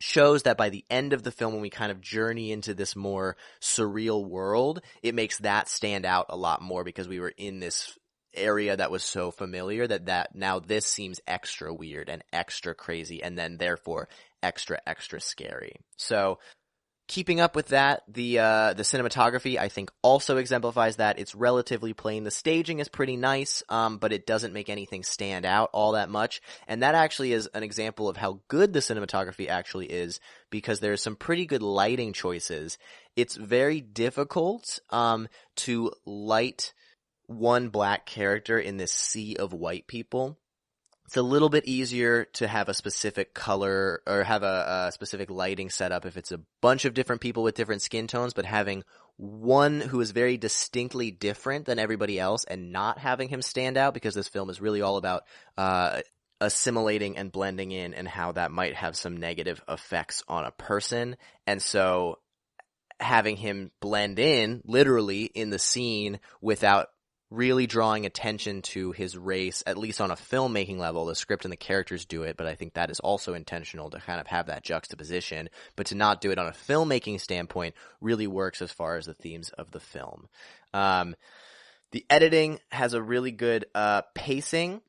shows that by the end of the film, when we kind of journey into this more surreal world, it makes that stand out a lot more, because we were in this area that was so familiar that now this seems extra weird and extra crazy, and then therefore extra scary. So keeping up with that, the cinematography, I think, also exemplifies that. It's relatively plain. The staging is pretty nice, but it doesn't make anything stand out all that much. And that actually is an example of how good the cinematography actually is, because there's some pretty good lighting choices. It's very difficult to light one black character in this sea of white people. It's a little bit easier to have a specific color or have a specific lighting setup if it's a bunch of different people with different skin tones, but having one who is very distinctly different than everybody else and not having him stand out, because this film is really all about assimilating and blending in, and how that might have some negative effects on a person. And so having him blend in literally in the scene without really drawing attention to his race, at least on a filmmaking level. The script and the characters do it, but I think that is also intentional to kind of have that juxtaposition. But to not do it on a filmmaking standpoint really works as far as the themes of the film. The editing has a really good pacing.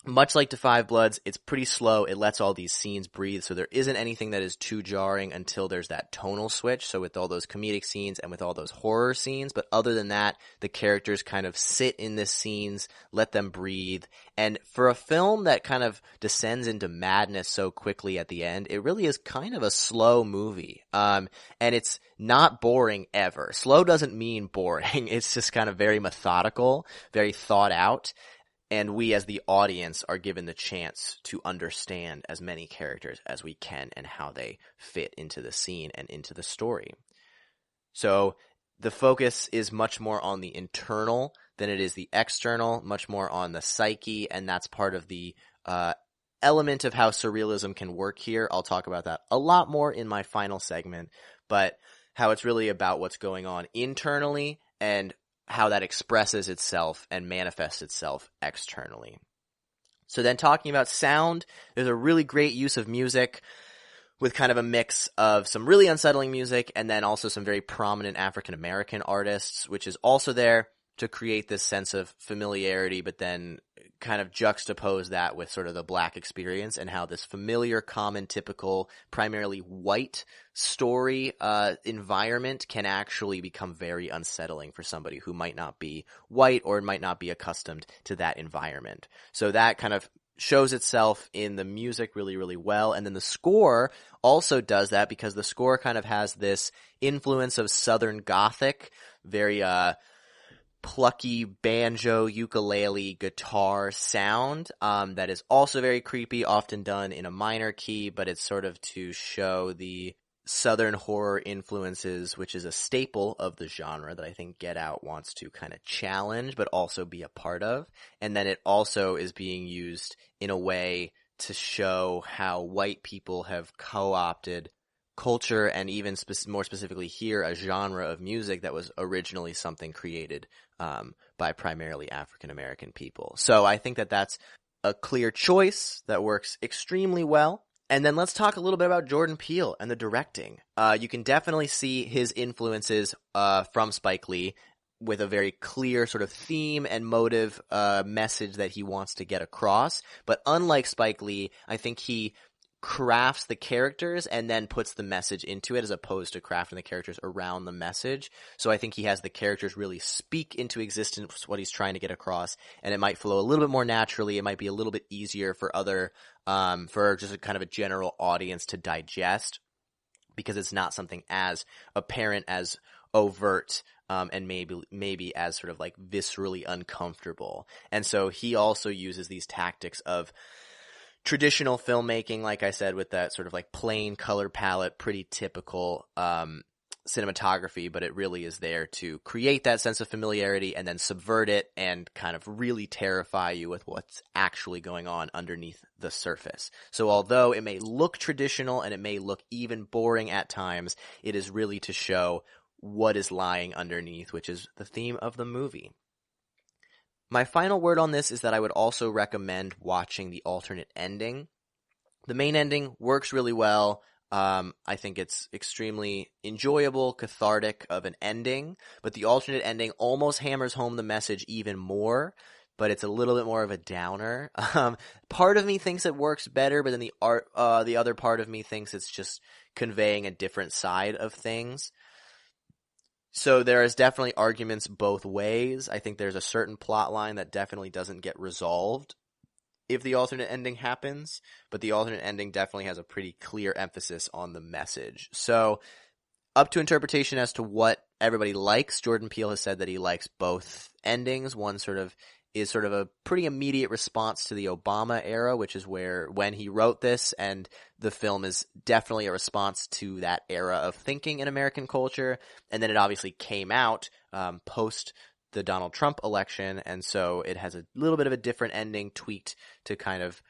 Much like To Five Bloods, it's pretty slow. It lets all these scenes breathe, so there isn't anything that is too jarring until there's that tonal switch. So with all those comedic scenes and with all those horror scenes, but other than that, the characters kind of sit in the scenes, let them breathe. And for a film that kind of descends into madness so quickly at the end, it really is kind of a slow movie. And it's not boring ever. Slow doesn't mean boring. It's just kind of very methodical, very thought out. and we as the audience are given the chance to understand as many characters as we can and how they fit into the scene and into the story. So the focus is much more on the internal than it is the external, much more on the psyche, and that's part of the element of how surrealism can work here. I'll talk about that a lot more in my final segment, but how it's really about what's going on internally and how that expresses itself and manifests itself externally. So then talking about sound, there's a really great use of music with kind of a mix of some really unsettling music and then also some very prominent African-American artists, which is also there to create this sense of familiarity, but then kind of juxtapose that with sort of the Black experience and how this familiar, common, typical, primarily white story environment can actually become very unsettling for somebody who might not be white or might not be accustomed to that environment. So that kind of shows itself in the music really, really well. And then the score also does that because the score kind of has this influence of Southern Gothic, very plucky banjo, ukulele, guitar sound that is also very creepy, often done in a minor key, but it's sort of to show the Southern horror influences, which is a staple of the genre that I think Get Out wants to kind of challenge, but also be a part of. And then it also is being used in a way to show how white people have co-opted culture and even more specifically here, a genre of music that was originally something created by primarily African-American people. So I think that that's a clear choice that works extremely well. And then let's talk a little bit about Jordan Peele and the directing. You can definitely see his influences from Spike Lee with a very clear sort of theme and motive message that he wants to get across. But unlike Spike Lee, I think he crafts the characters and then puts the message into it as opposed to crafting the characters around the message. So I think he has the characters really speak into existence what he's trying to get across, and it might flow a little bit more naturally. It might be a little bit easier for for just a kind of a general audience to digest because it's not something as apparent, as overt, and maybe as sort of like viscerally uncomfortable. And so he also uses these tactics of traditional filmmaking, like I said, with that sort of like plain color palette, pretty typical cinematography, but it really is there to create that sense of familiarity and then subvert it and kind of really terrify you with what's actually going on underneath the surface. So although it may look traditional and it may look even boring at times, it is really to show what is lying underneath, which is the theme of the movie. My final word on this is that I would also recommend watching the alternate ending. The main ending works really well. I think it's extremely enjoyable, cathartic of an ending, but the alternate ending almost hammers home the message even more, but it's a little bit more of a downer. Part of me thinks it works better, but then the other part of me thinks it's just conveying a different side of things. So there is definitely arguments both ways. I think there's a certain plot line that definitely doesn't get resolved if the alternate ending happens, but the alternate ending definitely has a pretty clear emphasis on the message. So up to interpretation as to what everybody likes. Jordan Peele has said that he likes both endings. One is sort of a pretty immediate response to the Obama era, which is when he wrote this, and the film is definitely a response to that era of thinking in American culture. And then it obviously came out post the Donald Trump election, and so it has a little bit of a different ending, tweaked to kind of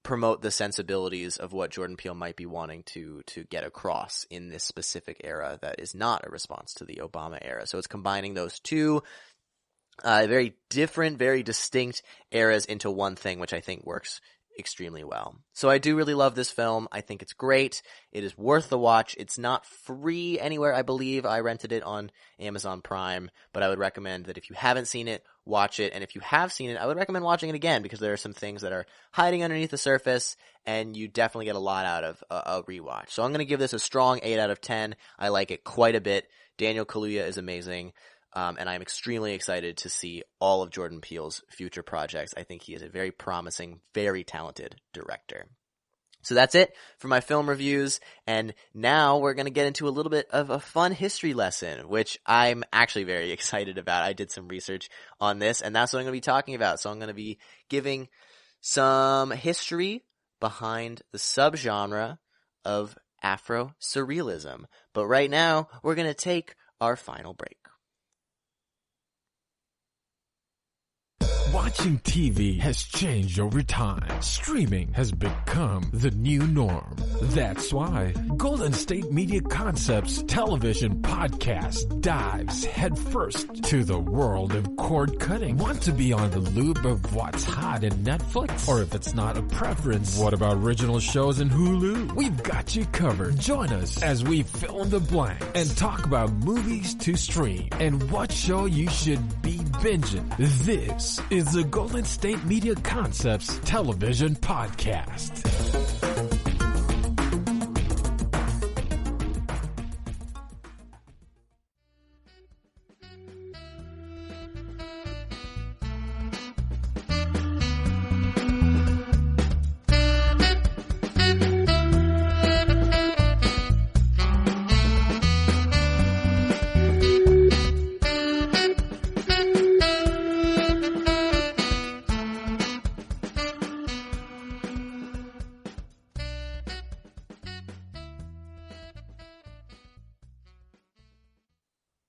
promote the sensibilities of what Jordan Peele might be wanting to get across in this specific era that is not a response to the Obama era. So it's combining those two very different, very distinct eras into one thing, which I think works extremely well. So I do really love this film. I think it's great. It is worth the watch. It's not free anywhere, I believe. I rented it on Amazon Prime, but I would recommend that if you haven't seen it, watch it. And if you have seen it, I would recommend watching it again because there are some things that are hiding underneath the surface, and you definitely get a lot out of a rewatch. So I'm going to give this a strong 8 out of 10. I like it quite a bit. Daniel Kaluuya is amazing. And I'm extremely excited to see all of Jordan Peele's future projects. I think he is a very promising, very talented director. So that's it for my film reviews, and now we're going to get into a little bit of a fun history lesson, which I'm actually very excited about. I did some research on this, and that's what I'm going to be talking about. So I'm going to be giving some history behind the subgenre of Afro Surrealism. But right now, we're going to take our final break. Watching TV has changed over time. Streaming has become the new norm. That's why Golden State Media Concepts television podcast dives headfirst to the world of cord cutting. Want to be on the loop of what's hot in Netflix? Or if it's not a preference, what about original shows in Hulu? We've got you covered. Join us as we fill in the blank and talk about movies to stream and what show you should be binging. This is the Golden State Media Concepts television podcast.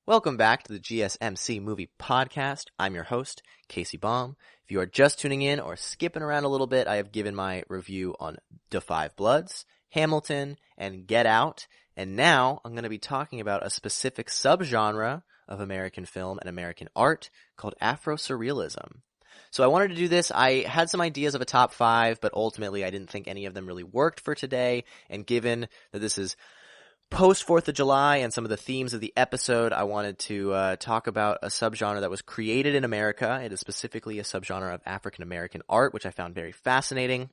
Welcome back to the GSMC Movie Podcast. I'm your host, Casey Baum. If you are just tuning in or skipping around a little bit, I have given my review on Da 5 Bloods, Hamilton, and Get Out. And now I'm going to be talking about a specific subgenre of American film and American art called Afro Surrealism. So I wanted to do this. I had some ideas of a top 5, but ultimately I didn't think any of them really worked for today. And given that this is post 4th of July and some of the themes of the episode, I wanted to talk about a subgenre that was created in America. It is specifically a subgenre of African American art, which I found very fascinating.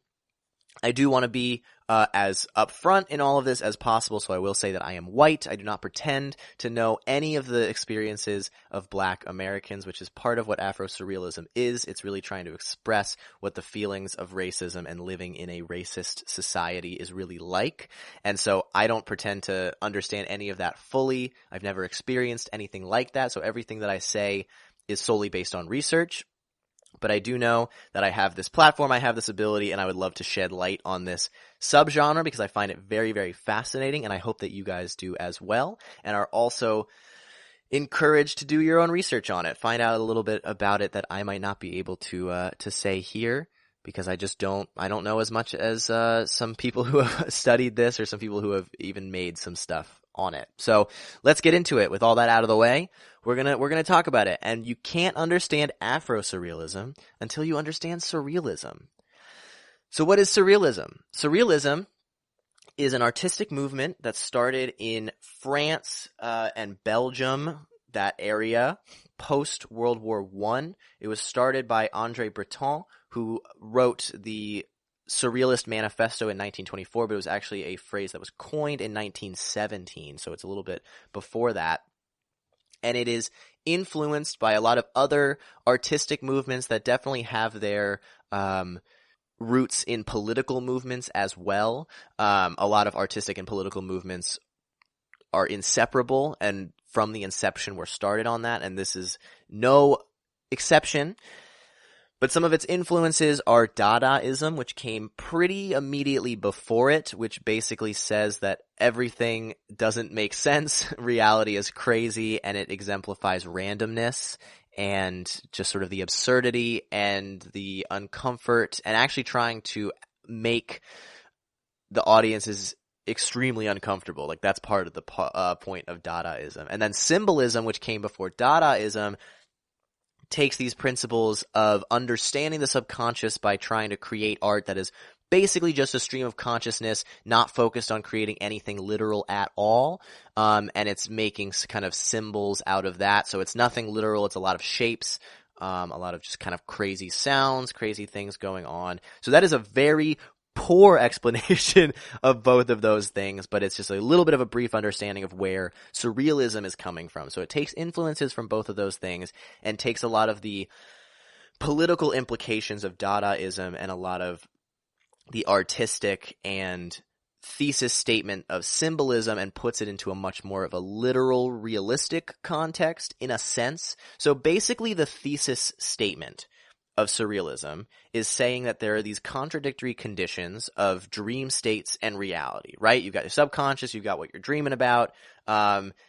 I do want to be as upfront in all of this as possible, so I will say that I am white. I do not pretend to know any of the experiences of Black Americans, which is part of what Afro Surrealism is. It's really trying to express what the feelings of racism and living in a racist society is really like. And so I don't pretend to understand any of that fully. I've never experienced anything like that, so everything that I say is solely based on research. But I do know that I have this platform, I have this ability, and I would love to shed light on this subgenre because I find it very, very fascinating, and I hope that you guys do as well, and are also encouraged to do your own research on it. Find out a little bit about it that I might not be able to say here because I don't know as much as some people who have studied this or some people who have even made some stuff on it. So let's get into it. With all that out of the way, we're gonna talk about it. And you can't understand Afro Surrealism until you understand Surrealism. So what is Surrealism? Surrealism is an artistic movement that started in France and Belgium, that area, post World War I. It was started by André Breton, who wrote the Surrealist Manifesto in 1924, but it was actually a phrase that was coined in 1917, so it's a little bit before that. And it is influenced by a lot of other artistic movements that definitely have their roots in political movements as well. A lot of artistic and political movements are inseparable, and from the inception were started on that, and this is no exception. But some of its influences are Dadaism, which came pretty immediately before it, which basically says that everything doesn't make sense, reality is crazy, and it exemplifies randomness and just sort of the absurdity and the uncomfort, and actually trying to make the audiences extremely uncomfortable. Like, that's part of the point of Dadaism. And then Symbolism, which came before Dadaism, takes these principles of understanding the subconscious by trying to create art that is basically just a stream of consciousness, not focused on creating anything literal at all. And it's making kind of symbols out of that. So it's nothing literal. It's a lot of shapes, a lot of just kind of crazy sounds, crazy things going on. So that is a very poor explanation of both of those things, but it's just a little bit of a brief understanding of where Surrealism is coming from. So it takes influences from both of those things and takes a lot of the political implications of Dadaism and a lot of the artistic and thesis statement of symbolism and puts it into a much more of a literal, realistic context in a sense. So basically the thesis statement of surrealism is saying that there are these contradictory conditions of dream states and reality, right? You've got your subconscious, you've got what you're dreaming about,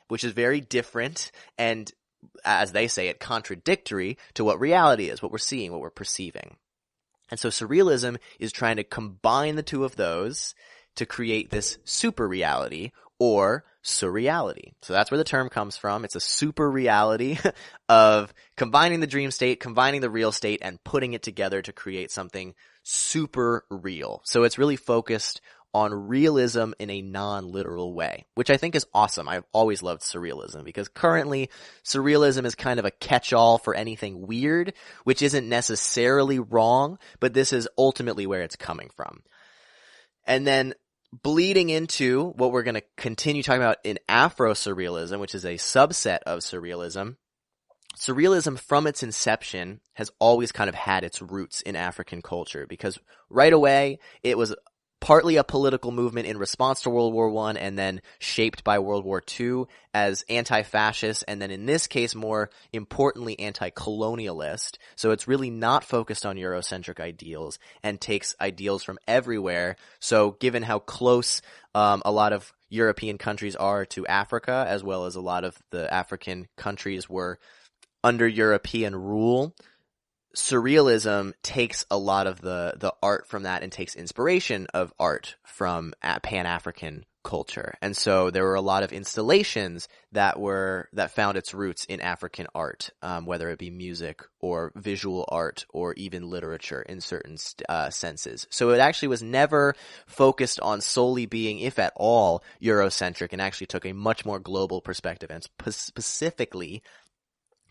which is very different and, as they say it, contradictory to what reality is, what we're seeing, what we're perceiving. And so surrealism is trying to combine the two of those to create this super reality or surreality. So that's where the term comes from. It's a super reality of combining the dream state, combining the real state, and putting it together to create something super real. So it's really focused on realism in a non-literal way, which I think is awesome. I've always loved surrealism because currently surrealism is kind of a catch-all for anything weird, which isn't necessarily wrong, but this is ultimately where it's coming from. And then bleeding into what we're going to continue talking about in Afro Surrealism, which is a subset of surrealism, surrealism from its inception has always kind of had its roots in African culture because right away it was partly a political movement in response to World War I and then shaped by World War II as anti-fascist and then in this case more importantly anti-colonialist. So it's really not focused on Eurocentric ideals and takes ideals from everywhere. So given how close a lot of European countries are to Africa, as well as a lot of the African countries were under European rule, surrealism takes a lot of the art from that and takes inspiration of art from Pan-African culture. And so there were a lot of installations that found its roots in African art, whether it be music or visual art or even literature in certain senses. So it actually was never focused on solely being, if at all, Eurocentric and actually took a much more global perspective and specifically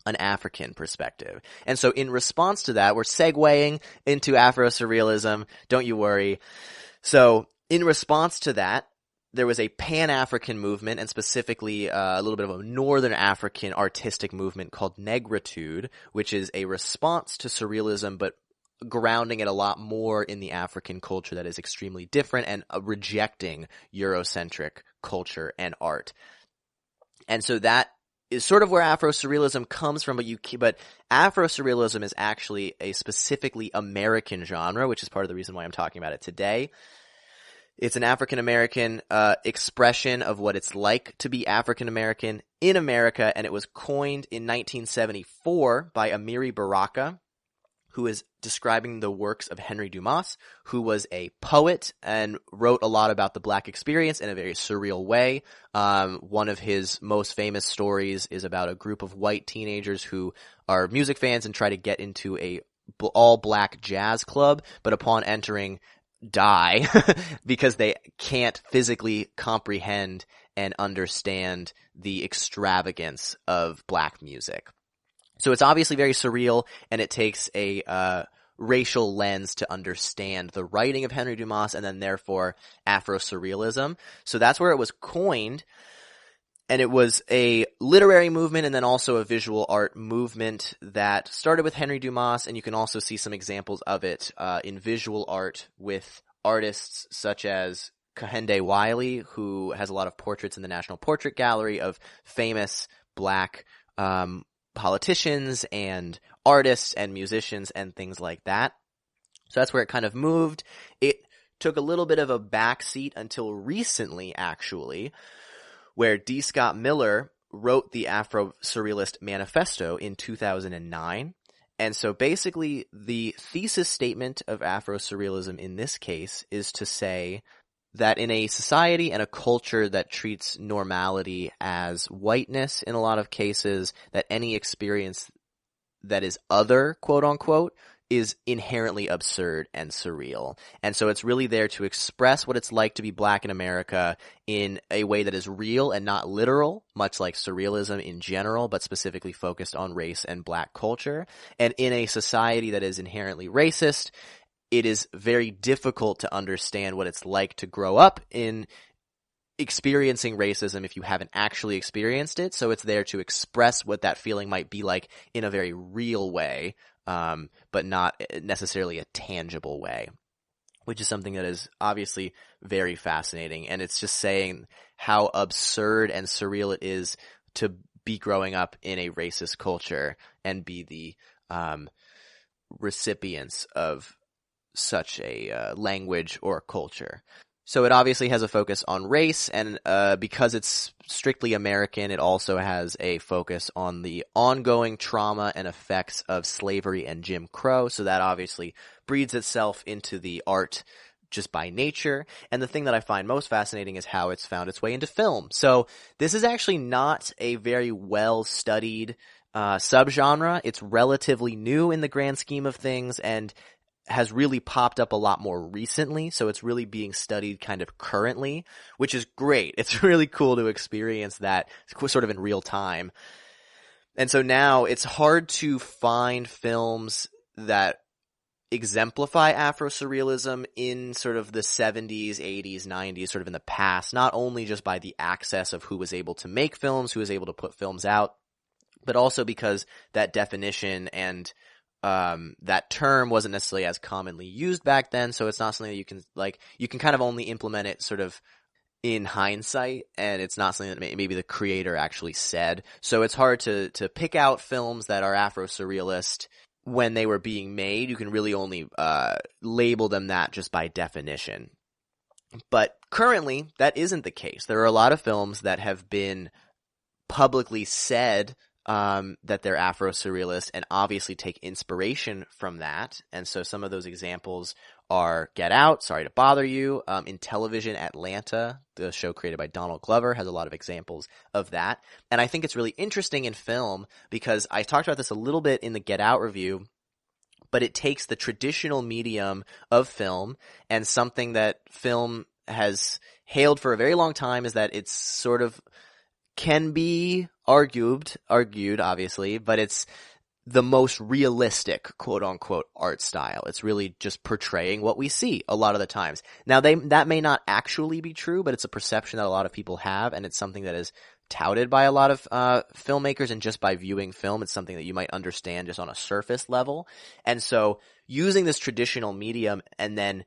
an African perspective. And so in response to that, we're segueing into Afro Surrealism. Don't you worry. So in response to that, there was a Pan-African movement and specifically a little bit of a Northern African artistic movement called Negritude, which is a response to surrealism, but grounding it a lot more in the African culture that is extremely different and rejecting Eurocentric culture and art. And so that is sort of where Afro Surrealism comes from, but Afro Surrealism is actually a specifically American genre, which is part of the reason why I'm talking about it today. It's an African American expression of what it's like to be African American in America, and it was coined in 1974 by Amiri Baraka, who is describing the works of Henry Dumas, who was a poet and wrote a lot about the Black experience in a very surreal way. One of his most famous stories is about a group of white teenagers who are music fans and try to get into a all-Black jazz club, but upon entering, die because they can't physically comprehend and understand the extravagance of Black music. So it's obviously very surreal, and it takes a racial lens to understand the writing of Henry Dumas and then therefore Afro-Surrealism. So that's where it was coined, and it was a literary movement and then also a visual art movement that started with Henry Dumas, and you can also see some examples of it in visual art with artists such as Kehinde Wiley, who has a lot of portraits in the National Portrait Gallery of famous Black politicians and artists and musicians and things like that. So that's where it kind of moved. It took a little bit of a backseat until recently, actually, where D. Scott Miller wrote the Afro-Surrealist Manifesto in 2009. And so basically the thesis statement of Afro-Surrealism in this case is to say that in a society and a culture that treats normality as whiteness in a lot of cases, that any experience that is other, quote unquote, is inherently absurd and surreal. And so it's really there to express what it's like to be Black in America in a way that is real and not literal, much like surrealism in general, but specifically focused on race and Black culture. And in a society that is inherently racist, it is very difficult to understand what it's like to grow up in experiencing racism if you haven't actually experienced it. So it's there to express what that feeling might be like in a very real way, but not necessarily a tangible way. which is something that is obviously very fascinating. And it's just saying how absurd and surreal it is to be growing up in a racist culture and be the recipients of such a language or culture. So it obviously has a focus on race, and because it's strictly American, it also has a focus on the ongoing trauma and effects of slavery and Jim Crow. So that obviously breeds itself into the art just by nature. And the thing that I find most fascinating is how it's found its way into film. So this is actually not a very well-studied subgenre. It's relatively new in the grand scheme of things, and has really popped up a lot more recently, so it's really being studied kind of currently, which is great. It's really cool to experience that sort of in real time. And so now it's hard to find films that exemplify Afro Surrealism in sort of the 70s, 80s, 90s, sort of in the past, not only just by the access of who was able to make films, who was able to put films out, but also because that definition and that term wasn't necessarily as commonly used back then, so it's not something that you can kind of only implement it sort of in hindsight, and it's not something that maybe the creator actually said. So it's hard to pick out films that are Afro-Surrealist when they were being made. You can really only label them that just by definition. But currently, that isn't the case. There are a lot of films that have been publicly said that they're Afro-Surrealist and obviously take inspiration from that. And so some of those examples are Get Out, Sorry to Bother You, in television, Atlanta, the show created by Donald Glover, has a lot of examples of that. And I think it's really interesting in film because I talked about this a little bit in the Get Out review, but it takes the traditional medium of film, and something that film has hailed for a very long time is that it's sort of can be argued obviously, but it's the most realistic quote unquote art style. It's really just portraying what we see a lot of the times. Now that may not actually be true, but it's a perception that a lot of people have, and it's something that is touted by a lot of filmmakers, and just by viewing film, it's something that you might understand just on a surface level. And so using this traditional medium and then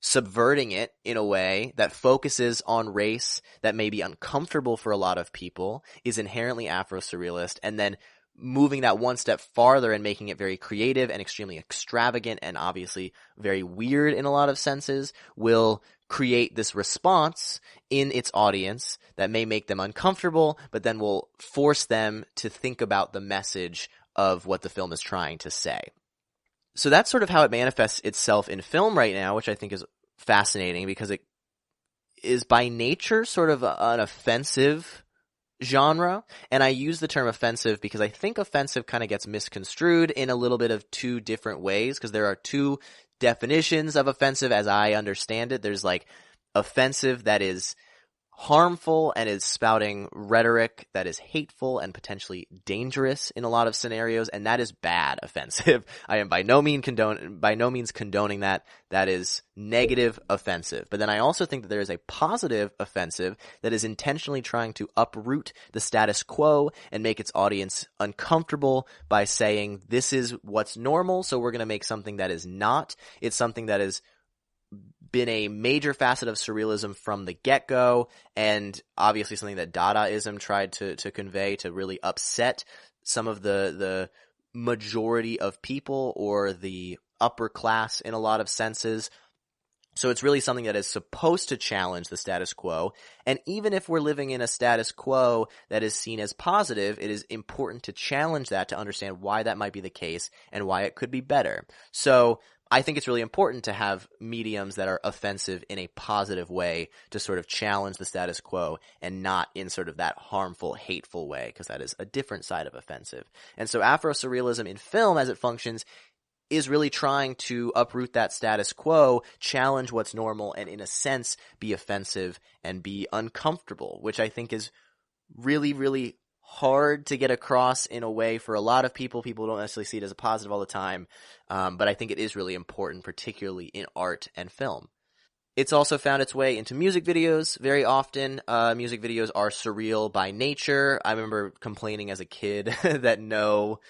subverting it in a way that focuses on race that may be uncomfortable for a lot of people is inherently Afro-Surrealist, and then moving that one step farther and making it very creative and extremely extravagant and obviously very weird in a lot of senses will create this response in its audience that may make them uncomfortable, but then will force them to think about the message of what the film is trying to say. So that's sort of how it manifests itself in film right now, which I think is fascinating because it is by nature sort of an offensive genre. And I use the term offensive because I think offensive kind of gets misconstrued in a little bit of two different ways, because there are two definitions of offensive as I understand it. There's like offensive that is harmful and is spouting rhetoric that is hateful and potentially dangerous in a lot of scenarios, and that is bad offensive. I am by no means condoning that. That is negative offensive. But then I also think that there is a positive offensive that is intentionally trying to uproot the status quo and make its audience uncomfortable by saying this is what's normal, so we're going to make something that is not. It's something that is been a major facet of surrealism from the get-go, and obviously something that Dadaism tried to convey to really upset some of the majority of people, or the upper class in a lot of senses. So it's really something that is supposed to challenge the status quo, and even if we're living in a status quo that is seen as positive, it is important to challenge that to understand why that might be the case and why it could be better. So I think it's really important to have mediums that are offensive in a positive way to sort of challenge the status quo, and not in sort of that harmful, hateful way, because that is a different side of offensive. And so Afro-Surrealism in film, as it functions, is really trying to uproot that status quo, challenge what's normal, and in a sense be offensive and be uncomfortable, which I think is really, really hard to get across in a way for a lot of people. People don't necessarily see it as a positive all the time, but I think it is really important, particularly in art and film. It's also found its way into music videos very often. Music videos are surreal by nature. I remember complaining as a kid that no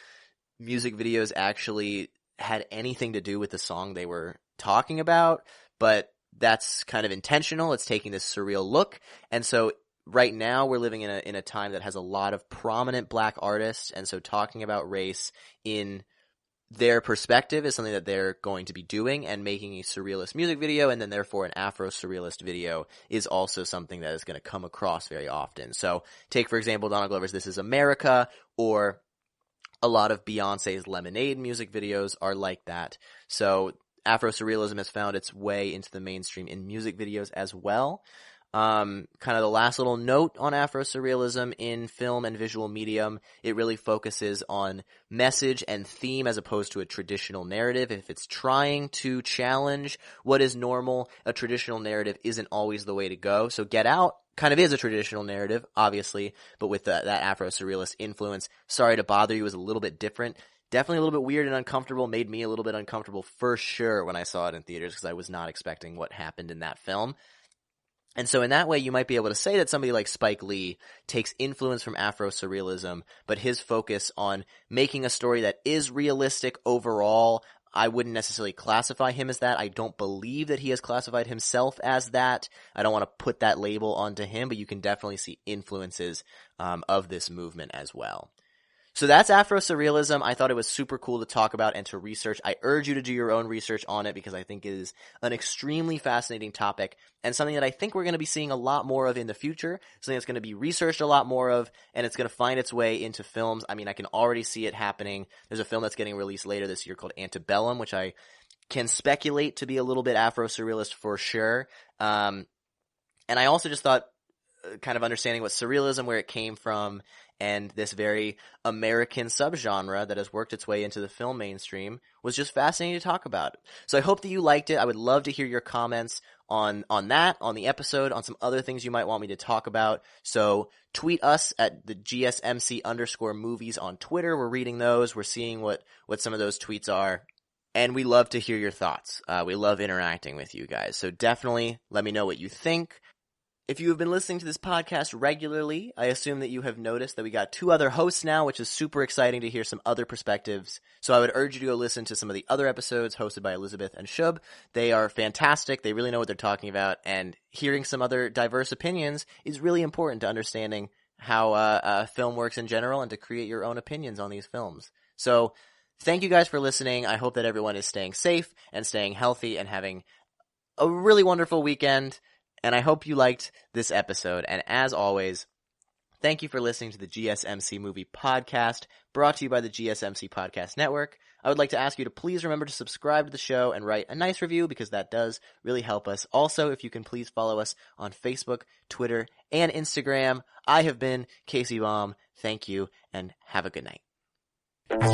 music videos actually had anything to do with the song they were talking about, but that's kind of intentional. It's taking this surreal look. And so right now we're living in a time that has a lot of prominent black artists. And so talking about race in their perspective is something that they're going to be doing, and making a surrealist music video and then therefore an Afro Surrealist video is also something that is going to come across very often. So take, for example, Donald Glover's This Is America, or a lot of Beyonce's Lemonade music videos are like that. So Afro Surrealism has found its way into the mainstream in music videos as well. Kind of the last little note on Afro Surrealism in film and visual medium, it really focuses on message and theme as opposed to a traditional narrative. If it's trying to challenge what is normal, a traditional narrative isn't always the way to go. So Get Out kind of is a traditional narrative, obviously, but with that Afro Surrealist influence. Sorry to Bother You was a little bit different. Definitely a little bit weird and uncomfortable, made me a little bit uncomfortable for sure when I saw it in theaters, because I was not expecting what happened in that film. And so in that way, you might be able to say that somebody like Spike Lee takes influence from Afro Surrealism, but his focus on making a story that is realistic overall, I wouldn't necessarily classify him as that. I don't believe that he has classified himself as that. I don't want to put that label onto him, but you can definitely see influences of this movement as well. So that's Afro Surrealism. I thought it was super cool to talk about and to research. I urge you to do your own research on it, because I think it is an extremely fascinating topic and something that I think we're going to be seeing a lot more of in the future, something that's going to be researched a lot more of, and it's going to find its way into films. I mean, I can already see it happening. There's a film that's getting released later this year called Antebellum, which I can speculate to be a little bit Afro Surrealist for sure. And I also just thought, kind of understanding what surrealism, where it came from, and this very American subgenre that has worked its way into the film mainstream was just fascinating to talk about. So I hope that you liked it. I would love to hear your comments on that, on the episode, on some other things you might want me to talk about. So tweet us at the GSMC_movies on Twitter. We're reading those. We're seeing what some of those tweets are. And we love to hear your thoughts. We love interacting with you guys. So definitely let me know what you think. If you have been listening to this podcast regularly, I assume that you have noticed that we got 2 other hosts now, which is super exciting to hear some other perspectives. So I would urge you to go listen to some of the other episodes hosted by Elizabeth and Shub. They are fantastic. They really know what they're talking about. And hearing some other diverse opinions is really important to understanding how film works in general, and to create your own opinions on these films. So thank you guys for listening. I hope that everyone is staying safe and staying healthy and having a really wonderful weekend. And I hope you liked this episode. And as always, thank you for listening to the GSMC Movie Podcast, brought to you by the GSMC Podcast Network. I would like to ask you to please remember to subscribe to the show and write a nice review, because that does really help us. Also, if you can please follow us on Facebook, Twitter, and Instagram. I have been Casey Baum. Thank you, and have a good night.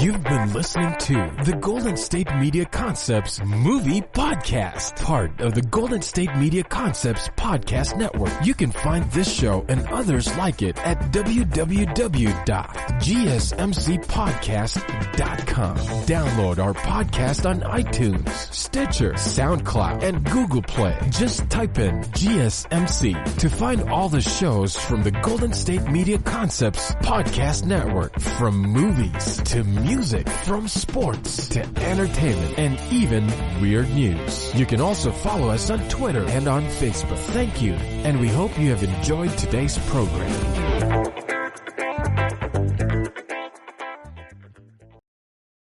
You've been listening to the Golden State Media Concepts Movie Podcast, part of the Golden State Media Concepts Podcast Network. You can find this show and others like it at www.gsmcpodcast.com. Download our podcast on iTunes, Stitcher, SoundCloud, and Google Play. Just type in GSMC to find all the shows from the Golden State Media Concepts Podcast Network, from movies to music, from sports to entertainment, and even weird news. You can also follow us on Twitter and on Facebook. Thank you, and we hope you have enjoyed today's program.